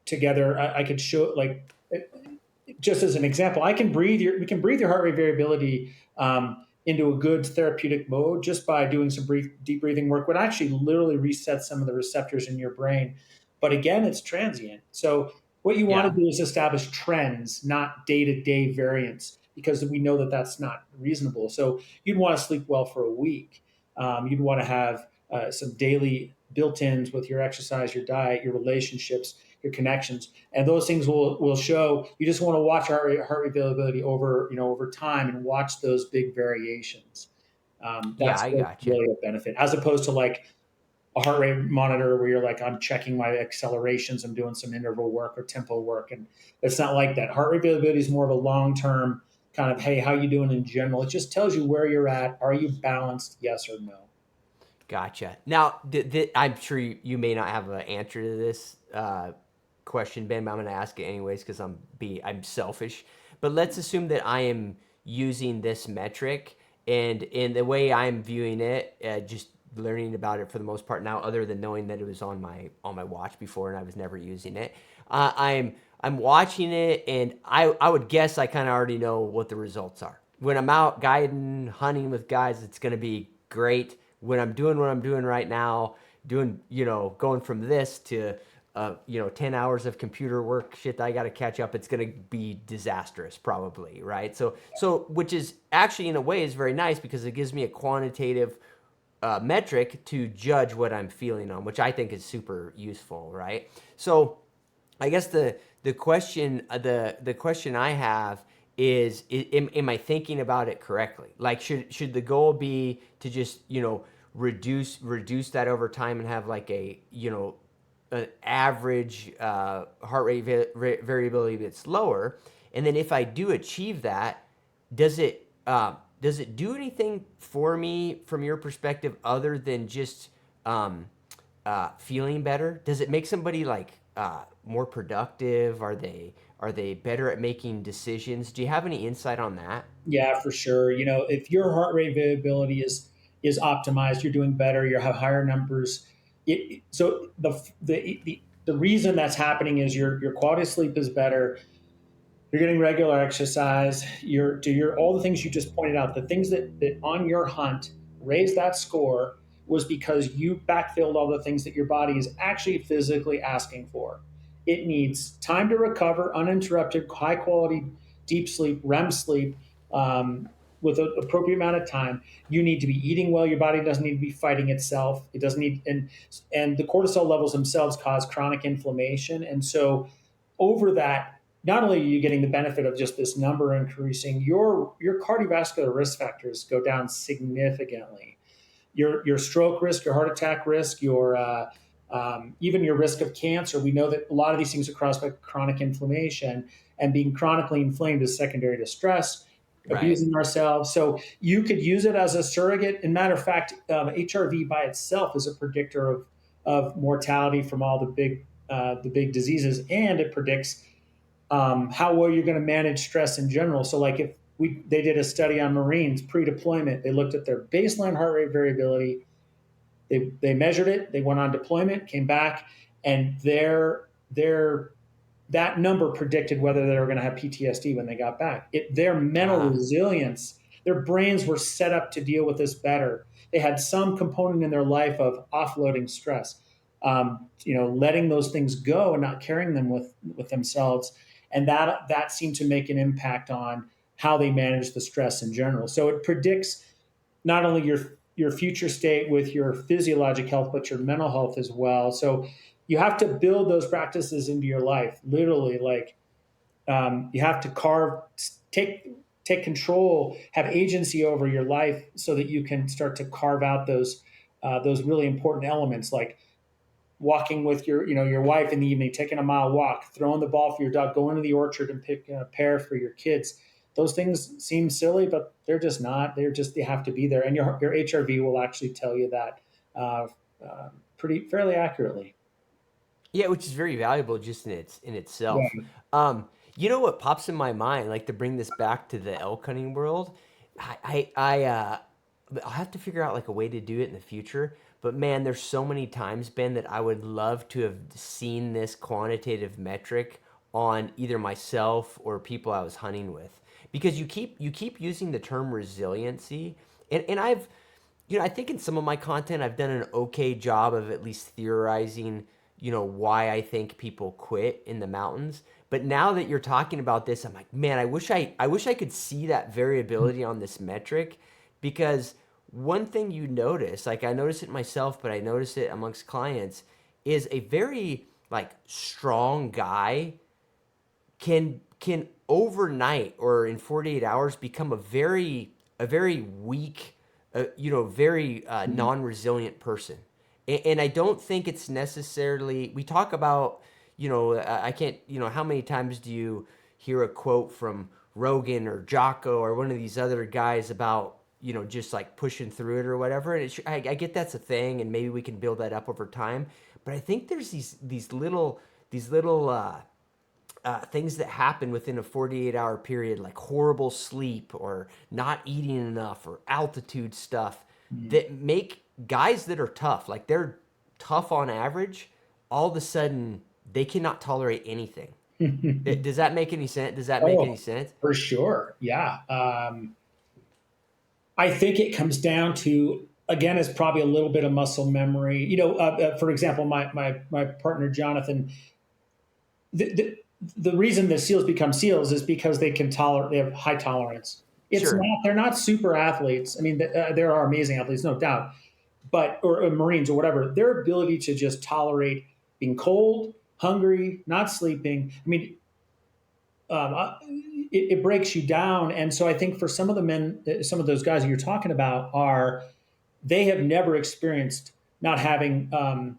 together, I could show, like, just as an example, we can breathe your heart rate variability into a good therapeutic mode just by doing some deep breathing work, would actually literally reset some of the receptors in your brain. But again, it's transient. So what you want to
Yeah.
do is establish trends, not day to day variance, because we know that that's not reasonable. So you'd want to sleep well for a week. You'd want to have some daily built-ins with your exercise, your diet, your relationships, your connections, and those things will show. You just want to watch heart rate availability over time and watch those big variations.
Yeah,
That's
I gotcha.
really a benefit, as opposed to like a heart rate monitor where you're like, I'm checking my accelerations, I'm doing some interval work or tempo work, and it's not like that. Heart rate availability is more of a long term kind of, hey, how you doing in general. It just tells you where you're at. Are you balanced? Yes or no.
Gotcha. Now, I'm sure you may not have an answer to this question, Ben, but I'm going to ask it anyways because I'm selfish. But let's assume that I am using this metric, and in the way I'm viewing it, just learning about it for the most part now, other than knowing that it was on my watch before and I was never using it. I'm watching it, and I would guess I kind of already know what the results are. When I'm out guiding, hunting with guys, it's going to be great. When I'm doing what I'm doing right now, going from this to 10 hours of computer work shit that I got to catch up, it's going to be disastrous probably, right? So which is actually in a way is very nice because it gives me a quantitative metric to judge what I'm feeling on, which I think is super useful, right? So I guess the question I have is, am I thinking about it correctly? Like, should the goal be to just reduce that over time and have like an average heart rate variability that's lower, and then if I do achieve that, does it do anything for me from your perspective other than just feeling better? Does it make somebody like more productive? Are they better at making decisions? Do you have any insight on that?
Yeah, for sure. If your heart rate variability is optimized, you're doing better. You have higher numbers. So the reason that's happening is your quality of sleep is better. You're getting regular exercise. You're do your all the things you just pointed out. The things that on your hunt raised that score was because you backfilled all the things that your body is actually physically asking for. It needs time to recover, uninterrupted, high quality deep sleep, REM sleep, with an appropriate amount of time. You need to be eating well. Your body doesn't need to be fighting itself. It doesn't need and the cortisol levels themselves cause chronic inflammation. And so over that, not only are you getting the benefit of just this number increasing, your cardiovascular risk factors go down significantly. Your stroke risk, your heart attack risk, your even your risk of cancer. We know that a lot of these things are caused by chronic inflammation, and being chronically inflamed is secondary to stress,
Right.
abusing ourselves. So you could use it as a surrogate. And matter of fact, HRV by itself is a predictor of mortality from all the big diseases, and it predicts how well you're going to manage stress in general. So, like if they did a study on Marines pre-deployment, they looked at their baseline heart rate variability. They measured it. They went on deployment, came back, and their that number predicted whether they were going to have PTSD when they got back. Their mental
Ah,
resilience, their brains were set up to deal with this better. They had some component in their life of offloading stress, letting those things go and not carrying them with themselves, and that seemed to make an impact on how they manage the stress in general. So it predicts not only your future state with your physiologic health, but your mental health as well. So you have to build those practices into your life. Literally, like you have to take control, have agency over your life, so that you can start to carve out those really important elements, like walking with your wife in the evening, taking a mile walk, throwing the ball for your dog, going to the orchard and picking a pear for your kids. Those things seem silly, but they're just not. They have to be there, and your HRV will actually tell you that uh, pretty fairly accurately.
yeah, which is very valuable just in itself.
Yeah.
Um, you know what pops in my mind, like to bring this back to the elk hunting world, I'll have to figure out like a way to do it in the future. But man, there's so many times, Ben, that I would love to have seen this quantitative metric on either myself or people I was hunting with, because you keep using the term resiliency, and I think in some of my content, I've done an okay job of at least theorizing, why I think people quit in the mountains. But now that you're talking about this, I'm like, man, I wish I could see that variability on this metric, because one thing you notice, like I notice it myself, but I notice it amongst clients, is a very like strong guy can overnight or in 48 hours become a very weak, very non-resilient person. And I don't think it's necessarily, we talk about, I can't, how many times do you hear a quote from Rogan or Jocko or one of these other guys about, just like pushing through it or whatever. And I get that's a thing, and maybe we can build that up over time. But I think there's these little things that happen within a 48-hour period, like horrible sleep or not eating enough or altitude stuff, that make guys that are tough, like they're tough on average, all of a sudden they cannot tolerate anything. Does that make any sense? Does that make any
Oh,
sense?
for sure. Yeah. I think it comes down to, again, it's probably a little bit of muscle memory. For example, my partner Jonathan, the reason the SEALs become SEALs is because they have high tolerance.
Sure.
They're not super athletes. I mean, there are amazing athletes, no doubt, but or Marines or whatever. Their ability to just tolerate being cold, hungry, not sleeping. I mean, it breaks you down. And so I think for some of the men, some of those guys that you're talking about they have never experienced not having, a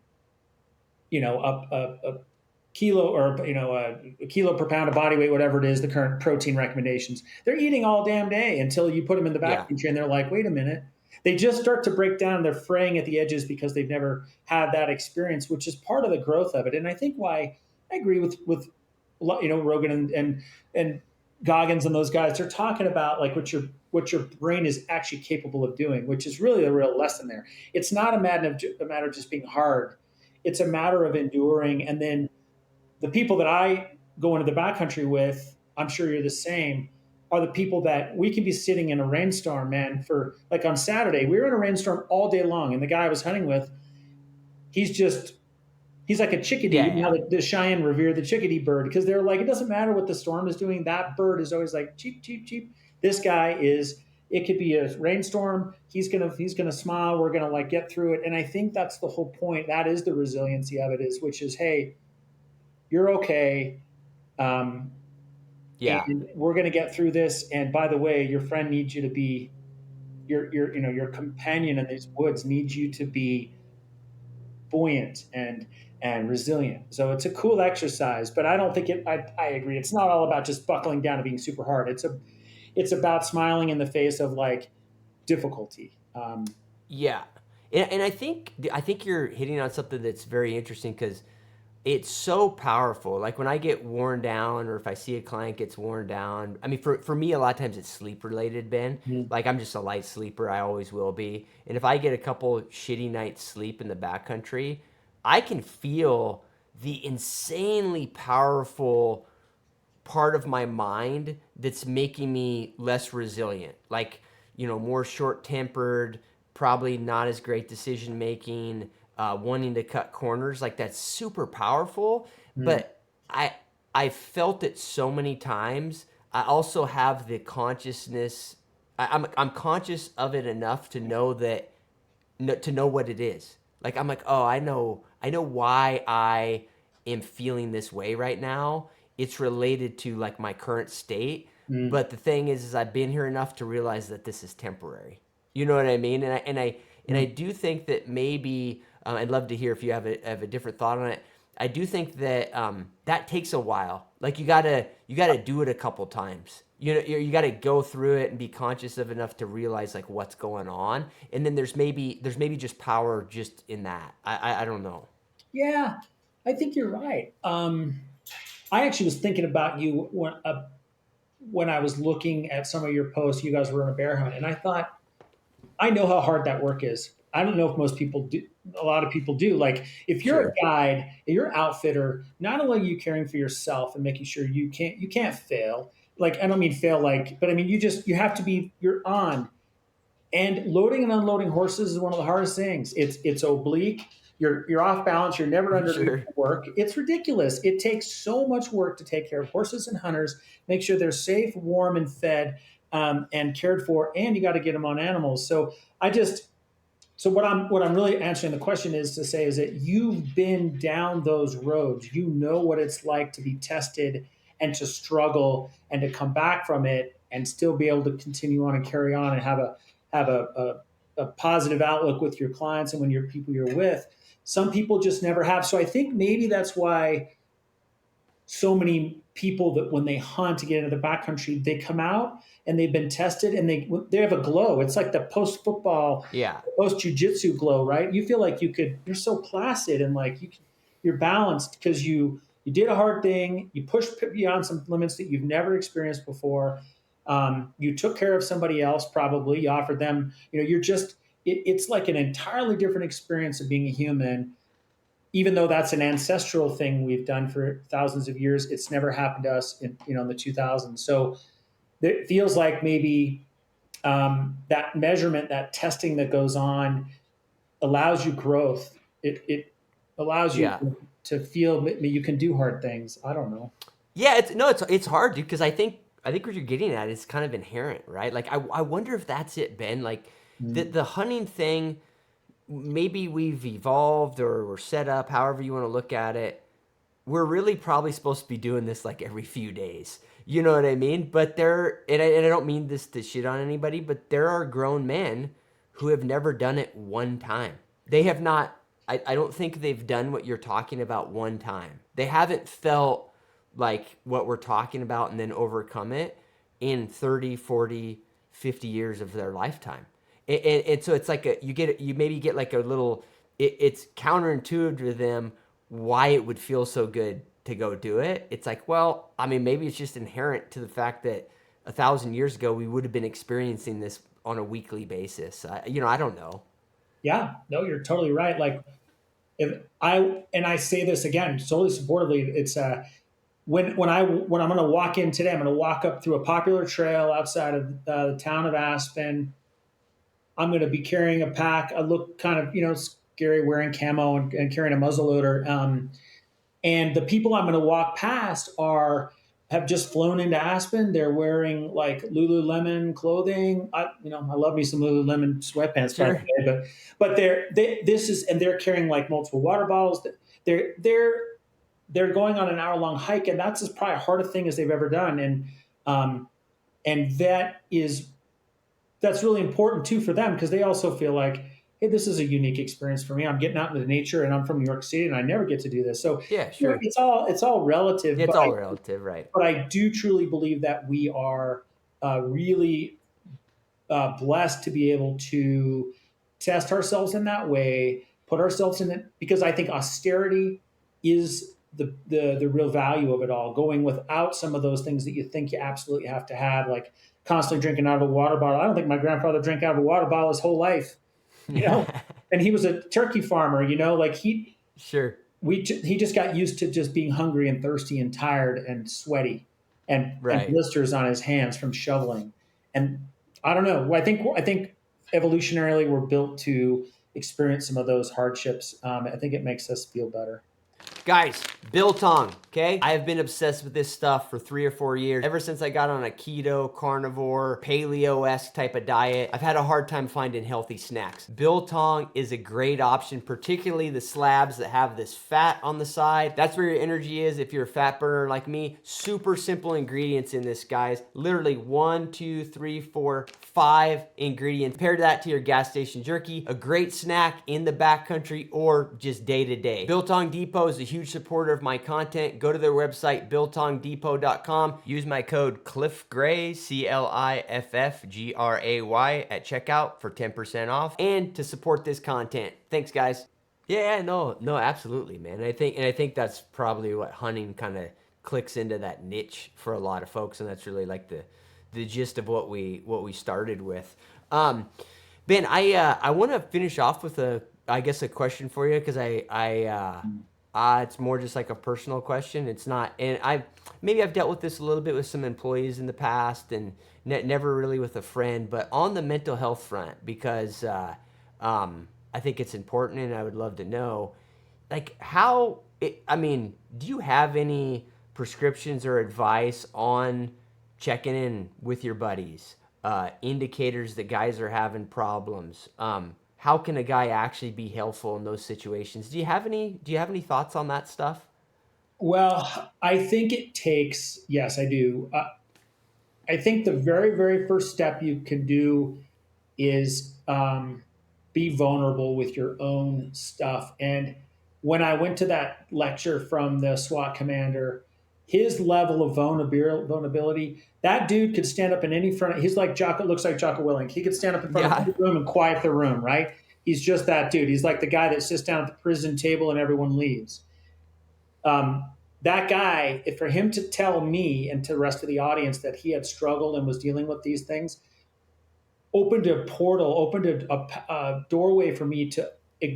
kilo or a kilo per pound of body weight, whatever it is, the current protein recommendations. They're eating all damn day until you put them in the
Yeah.
backcountry, and they're like, wait a minute. They just start to break down. They're fraying at the edges because they've never had that experience, which is part of the growth of it. And I think why I agree with Rogan and Goggins and those guys. They're talking about like what your brain is actually capable of doing, which is really the real lesson there. It's not a matter of just being hard. It's a matter of enduring. And then the people that I go into the backcountry with, I'm sure you're the same, are the people that we could be sitting in a rainstorm, man, for like on Saturday, we were in a rainstorm all day long. And the guy I was hunting with, he's just, he's like a chickadee.
Yeah,
You know,
yeah.
the Cheyenne revere the chickadee bird because they're like, it doesn't matter what the storm is doing. That bird is always like cheep, cheep, cheep. This guy is. It could be a rainstorm. He's gonna smile. We're gonna like get through it. And I think that's the whole point. That is the resiliency of it. Is which is, hey, you're okay. Um,
Yeah.
and we're going to get through this. And by the way, your friend needs you to be your companion in these woods needs you to be buoyant and resilient. So it's a cool exercise, but I don't think it. I agree. It's not all about just buckling down and being super hard. It's about smiling in the face of like difficulty.
Yeah. And I think you're hitting on something that's very interesting because it's so powerful. Like when I get worn down or if I see a client gets worn down, I mean, for me, a lot of times it's sleep related, Ben.
Mhm.
Like I'm just a light sleeper. I always will be. And if I get a couple shitty nights sleep in the backcountry, I can feel the insanely powerful part of my mind that's making me less resilient. Like, more short tempered, probably not as great decision making, wanting to cut corners. Like, that's super powerful.
Mhm.
But I, I felt it so many times. I also have the consciousness. I'm conscious of it enough to know that to know what it is. Like I'm like, oh, I know why I am feeling this way right now. It's related to like my current state.
Mhm.
But the thing is I've been here enough to realize that this is temporary. You know what I mean? And I
Mhm.
do think that maybe I'd love to hear if you have a different thought on it. I do think that that takes a while. Like you gotta do it a couple times. You got to go through it and be conscious of enough to realize like what's going on, and then there's maybe just power just in that. I don't know.
Yeah, I think you're right. I actually was thinking about you when I was looking at some of your posts. You guys were on a bear hunt, and I thought, I know how hard that work is. I don't know if most people do. A lot of people do. Like, if you're a
Sure.
guide, you're an outfitter, not only are you caring for yourself and making sure you can't fail. Like, I don't mean fail, like, but I mean you have to be. You're on. And loading and unloading horses is one of the hardest things. It's oblique. You're off balance. You're never underneath
Sure.
the work. It's ridiculous. It takes so much work to take care of horses and hunters, make sure they're safe, warm, and fed, and cared for. And you got to get them on animals. I just so what I'm really answering the question is to say is that you've been down those roads. You know what it's like to be tested and to struggle and to come back from it and still be able to continue on and carry on and have a positive outlook with your clients and when your people you're with. Some people just never have. So I think maybe that's why so many people that when they hunt to get into the backcountry, they come out and they've been tested and they have a glow. It's like the post football,
Yeah.
post jujitsu glow, right? You feel like you're so placid and like you're balanced because you did a hard thing, you pushed beyond some limits that you've never experienced before. You took care of somebody else, probably. You offered them, you're just. It's like an entirely different experience of being a human, even though that's an ancestral thing we've done for thousands of years. It's never happened to us in the 2000s. So it feels like maybe that measurement, that testing that goes on, allows you growth. It allows you
Yeah.
to feel maybe you can do hard things. I don't know.
Yeah. It's hard, dude, because I think what you're getting at is kind of inherent, right? Like I wonder if that's it, Ben. Like
Mm.
the hunting thing. Maybe we've evolved or we're set up, however you want to look at it. We're really probably supposed to be doing this like every few days. You know what I mean? But and I don't mean this to shit on anybody, but there are grown men who have never done it one time. They have not, I don't think they've done what you're talking about one time. They haven't felt like what we're talking about and then overcome it in 30, 40, 50 years of their lifetime. And so it's like you maybe get like a little, it's counterintuitive to them why it would feel so good to go do it. It's like, well, I mean, maybe it's just inherent to the fact that 1,000 years ago we would have been experiencing this on a weekly basis. I don't know.
Yeah, no, you're totally right. Like, if I say this again solely supportively, it's when I'm going to walk in today, I'm going to walk up through a popular trail outside of the town of Aspen. I'm going to be carrying a pack. I look kind of scary wearing camo and carrying a muzzleloader. And the people I'm going to walk past are have just flown into Aspen. They're wearing like Lululemon clothing. I love me some Lululemon sweatpants by the
Sure.
way, but this is and they're carrying like multiple water bottles. They're going on an hour long hike, and that's probably a harder thing as they've ever done. Um, and that's really important too for them because they also feel like, hey, this is a unique experience for me. I'm getting out into nature, and I'm from New York City, and I never get to do this. So
Yeah, sure.
it's all relative,
It's all relative, right?
but I do truly believe that we are really blessed to be able to test ourselves in that way, put ourselves in it, because I think austerity is the real value of it all. Going without some of those things that you think you absolutely have to have, like constantly drinking out of a water bottle. I don't think my grandfather drank out of a water bottle his whole life, you know. And he was a turkey farmer, like
Sure.
he just got used to just being hungry and thirsty and tired and sweaty and
Right.
blisters on his hands from shoveling. And I don't know. I think evolutionarily we're built to experience some of those hardships. I think it makes us feel better.
Guys, biltong, okay? I have been obsessed with this stuff for 3 or 4 years. Ever since I got on a keto, carnivore, paleo-esque type of diet, I've had a hard time finding healthy snacks. Biltong is a great option, particularly the slabs that have this fat on the side. That's where your energy is if you're a fat burner like me. Super simple ingredients in this, guys. Literally 1, 2, 3, 4, 5 ingredients. Compare that to your gas station jerky. A great snack in the backcountry or just day to day. Biltong Depot is a huge supporter of my content. Go to their website, biltongdepot.com. Use my code CliffGray, CLIFFGRAY at checkout for 10% off and to support this content. Thanks, guys. Yeah, no, absolutely, man. I think that's probably what hunting kind of clicks into that niche for a lot of folks, and that's really like the gist of what we started with. Ben, I want to finish off with I guess a question for you because it's more just like a personal question. It's not, and I've dealt with this a little bit with some employees in the past, and never really with a friend, but on the mental health front because I think it's important, and I would love to know, like do you have any prescriptions or advice on checking in with your buddies? Indicators that guys are having problems. How can a guy actually be helpful in those situations? Do you have any thoughts on that stuff?
Well, I think it takes, yes, I do. I think the very, very first step you can do is be vulnerable with your own stuff. And when I went to that lecture from the SWAT commander, his level of vulnerability, that dude could stand up in any front. He's like Jocko, looks like Jocko Willink. He could stand up in front of
Yeah.
any room and quiet the room, right? He's just that dude. He's like the guy that sits down at the prison table and everyone leaves. That guy, if for him to tell me and to the rest of the audience that he had struggled and was dealing with these things, opened a portal, opened a doorway for me to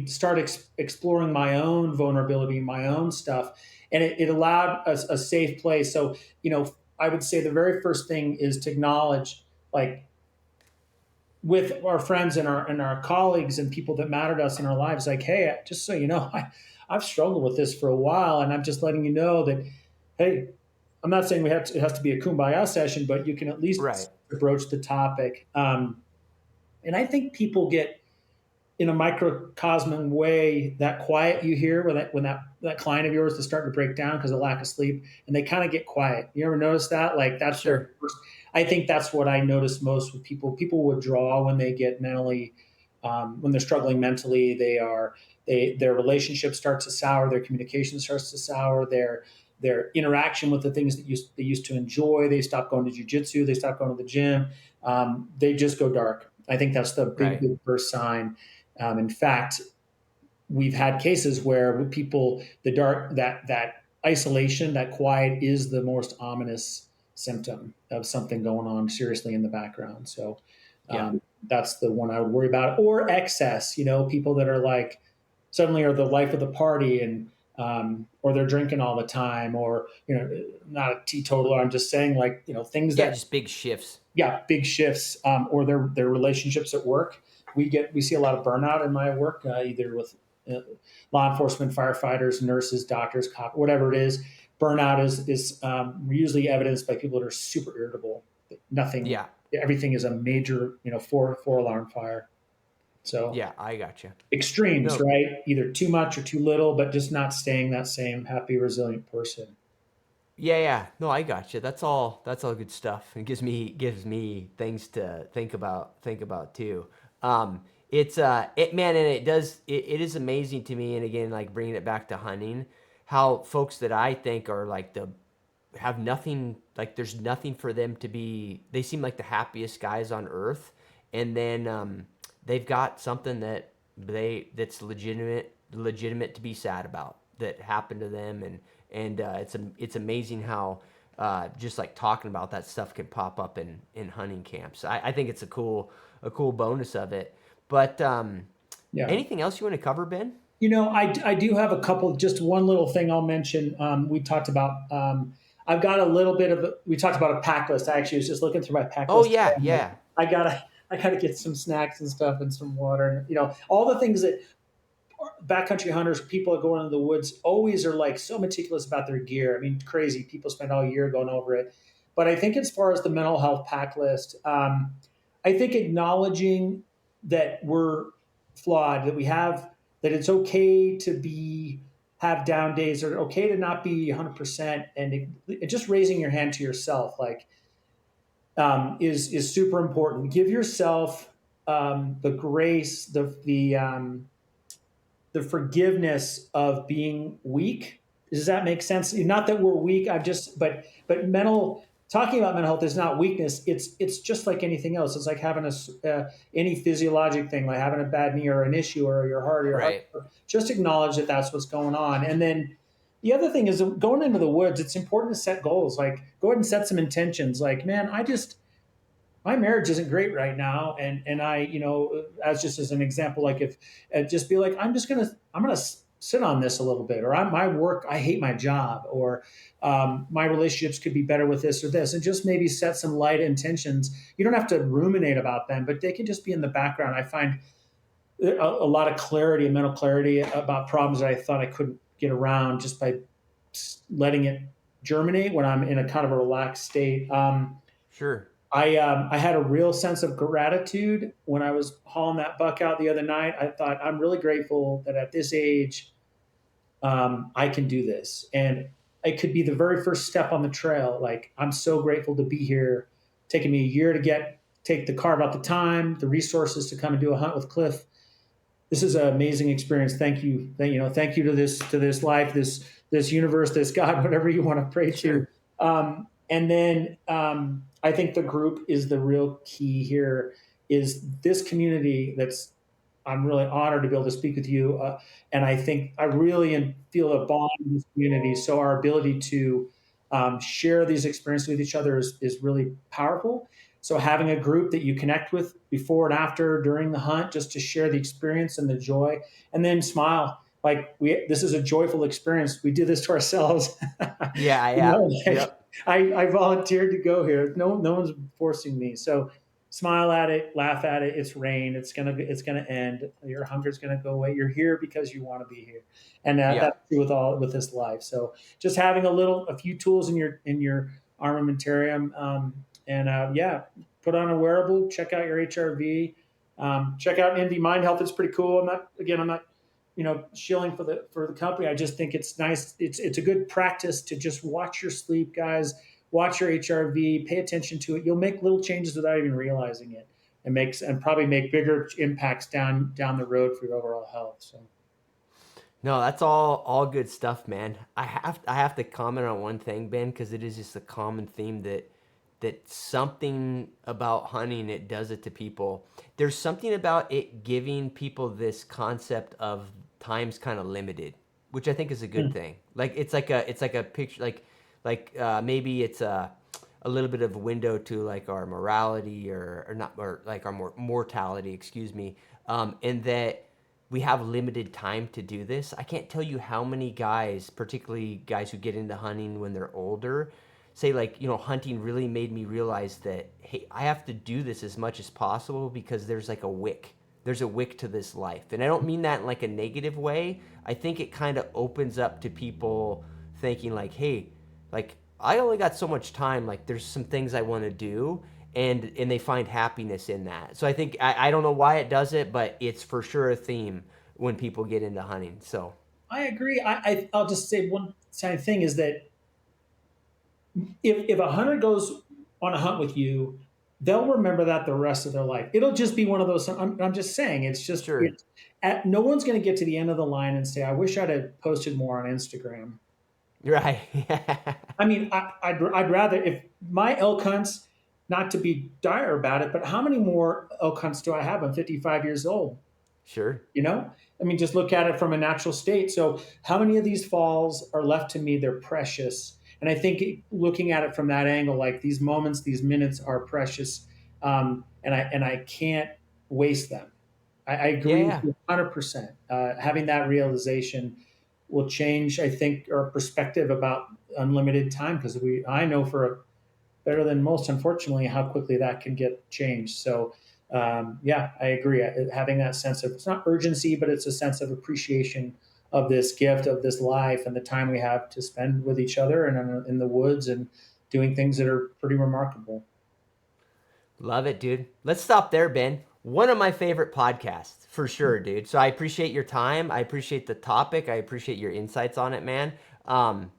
start exploring my own vulnerability, my own stuff. And it allowed a safe place. So, I would say the very first thing is to acknowledge, like, with our friends and our colleagues and people that matter to us in our lives, like, hey, just so you know, I've struggled with this for a while, and I'm just letting you know that, hey, I'm not saying it has to be a kumbaya session, but you can at
Right.
least broach the topic. And I think people get, in a microcosm way, that quiet you hear when that client of yours is starting to break down because of lack of sleep, and they kind of get quiet. You ever notice that? Like that's their
Sure.
first. I think that's what I notice most with people. People withdraw when they get mentally, when they're struggling mentally. Their relationship starts to sour. Their communication starts to sour. Their interaction with the things that they used to enjoy. They stop going to jujitsu. They stop going to the gym. They just go dark. I think that's the big,
Right.
big first sign. In fact, we've had cases where people, the dark, that isolation, that quiet is the most ominous symptom of something going on seriously in the background. So
Yeah.
that's the one I would worry about. Or excess, people that are like suddenly are the life of the party and or they're drinking all the time, or not a teetotaler. I'm just saying, like, things
Yeah,
that,
just big shifts.
yeah, big shifts, or their relationships at work. We see a lot of burnout in my work, either with uh, law enforcement, firefighters, nurses, doctors, cop, whatever it is. Burnout is usually evidenced by people that are super irritable. Nothing,
Yeah.
everything is a major, four alarm fire. So
Yeah, I gotcha.
extremes,
No,
right? Either too much or too little, but just not staying that same happy, resilient person.
yeah, yeah. No, I gotcha. That's all good stuff. It gives me things to think about too. It's it man, and it is amazing to me, and again, like bringing it back to hunting, how folks that I think are like the have nothing, like there's nothing for them to be, they seem like the happiest guys on earth, and then they've got something that's legitimate to be sad about that happened to them, and it's amazing how just like talking about that stuff can pop up in hunting camps. I think it's a cool bonus of it. But
Yeah.
anything else you want to cover, Ben?
I do have a couple, just one little thing I'll mention. We talked about, I've got a little bit of, we talked about a pack list. I actually was just looking through my pack
Oh
list.
yeah, yeah.
I gotta get some snacks and stuff and some water, and all the things that backcountry hunters, people that go into the woods, always are like so meticulous about their gear. I mean, crazy. People spend all year going over it. But I think as far as the mental health pack list, I think acknowledging that we're flawed, that we have, that it's okay to be have down days, or okay to not be 100%, and just raising your hand to yourself, like, is super important. Give yourself the grace, the forgiveness of being weak. Does that make sense? Not that we're weak. I just, but mental, talking about mental health is not weakness. It's just like anything else. It's like having any physiologic thing, like having a bad knee or an issue or your heart or your heart.
Right.
Just acknowledge that that's what's going on. And then the other thing is, going into the woods, it's important to set goals. Like, go ahead and set some intentions. Like, man, my marriage isn't great right now, and I, as just as an example, like, if just be like, I'm gonna sit on this a little bit, or my work, I hate my job, or my relationships could be better with this or this, and just maybe set some light intentions. You don't have to ruminate about them, but they can just be in the background. I find a lot of clarity and mental clarity about problems that I thought I couldn't get around, just by letting it germinate when I'm in a kind of a relaxed state.
Sure.
I had a real sense of gratitude when I was hauling that buck out the other night. I thought, I'm really grateful that at this age, I can do this, and it could be the very first step on the trail. Like, I'm so grateful to be here. Taking me a year to take the carve out the time, the resources to come and do a hunt with Cliff. This is an amazing experience. Thank you. Thank you to this life, this universe, this God, whatever you want to pray to.
Sure.
And then I think the group is the real key here. Is this community that's, I'm really honored to be able to speak with you, and I think I really feel a bond in this community. So our ability to share these experiences with each other is really powerful. So having a group that you connect with before and after, during the hunt, just to share the experience and the joy, and then smile. Like, this is a joyful experience. We did this to ourselves.
Yeah, yeah.
Like,
Yep.
I volunteered to go here. No one's forcing me. So smile at it, laugh at it. It's rain. It's gonna end. Your hunger's gonna go away. You're here because you want to be here, and
Yeah.
that's true with this life. So just having a few tools in your armamentarium, and yeah, put on a wearable. Check out your HRV. Check out INVI Mind Health. It's pretty cool. I'm not shilling for the company. I just think it's nice. It's a good practice to just watch your sleep, guys. Watch your HRV. Pay attention to it. You'll make little changes without even realizing it, and probably make bigger impacts down the road for your overall health. So
No, that's all good stuff, man. I have to comment on one thing, Ben, because it is just a common theme that something about hunting, it does it to people. There's something about it giving people this concept of time's kind of limited, which I think is a good thing. Like it's like a picture, maybe it's a little bit of a window to like our morality, or not, or like our mortality, excuse me, and that we have limited time to do this. I can't tell you how many guys, particularly guys who get into hunting when they're older, say like, hunting really made me realize that, hey, I have to do this as much as possible because there's like a wick. There's a wick to this life. And I don't mean that in like a negative way. I think it kind of opens up to people thinking like, hey, like I only got so much time, like there's some things I want to do, and they find happiness in that. So I think I don't know why it does it, but it's for sure a theme when people get into hunting. So
I agree. I'll just say one tiny thing is that if a hunter goes on a hunt with you, they'll remember that the rest of their life. It'll just be one of those. I'm just saying,
sure.
no one's going to get to the end of the line and say, "I wish I'd have posted more on Instagram."
Right.
I mean, I'd rather, if my elk hunts, not to be dire about it, but how many more elk hunts do I have? I'm 55 years old.
Sure.
You know, I mean, just look at it from a natural state. So, how many of these falls are left to me? They're precious. And I think looking at it from that angle, like these moments, these minutes are precious, and I can't waste them. I agree with
Yeah.
you 100%. Having that realization will change, I think, our perspective about unlimited time, because I know for better than most, unfortunately, how quickly that can get changed. So, yeah, I agree. Having that sense of, it's not urgency, but it's a sense of appreciation of this gift, of this life, and the time we have to spend with each other and in the woods and doing things that are pretty remarkable.
Love it, dude. Let's stop there, Ben. One of my favorite podcasts, for sure, dude. So I appreciate your time. I appreciate the topic. I appreciate your insights on it, man.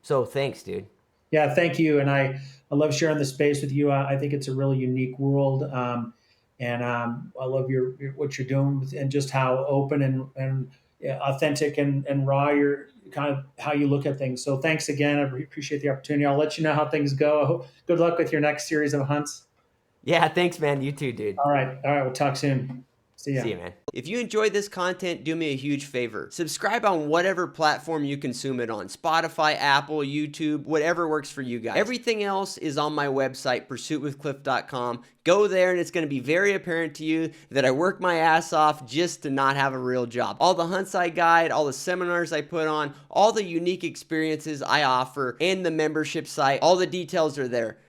So thanks, dude.
Yeah, thank you. And I love sharing the space with you. I think it's a really unique world. And I love what you're doing and just how open and yeah, authentic and raw you're kind of how you look at things. So thanks again. I appreciate the opportunity. I'll let you know how things go. Good luck with your next series of hunts.
Yeah, thanks, man. You too, dude.
All right. All right. We'll talk soon. See ya.
See you, man. If you enjoyed this content, do me a huge favor. Subscribe on whatever platform you consume it on. Spotify, Apple, YouTube, whatever works for you guys. Everything else is on my website, pursuitwithcliff.com. Go there and it's going to be very apparent to you that I work my ass off just to not have a real job. All the hunts I guide, all the seminars I put on, all the unique experiences I offer, and the membership site, all the details are there.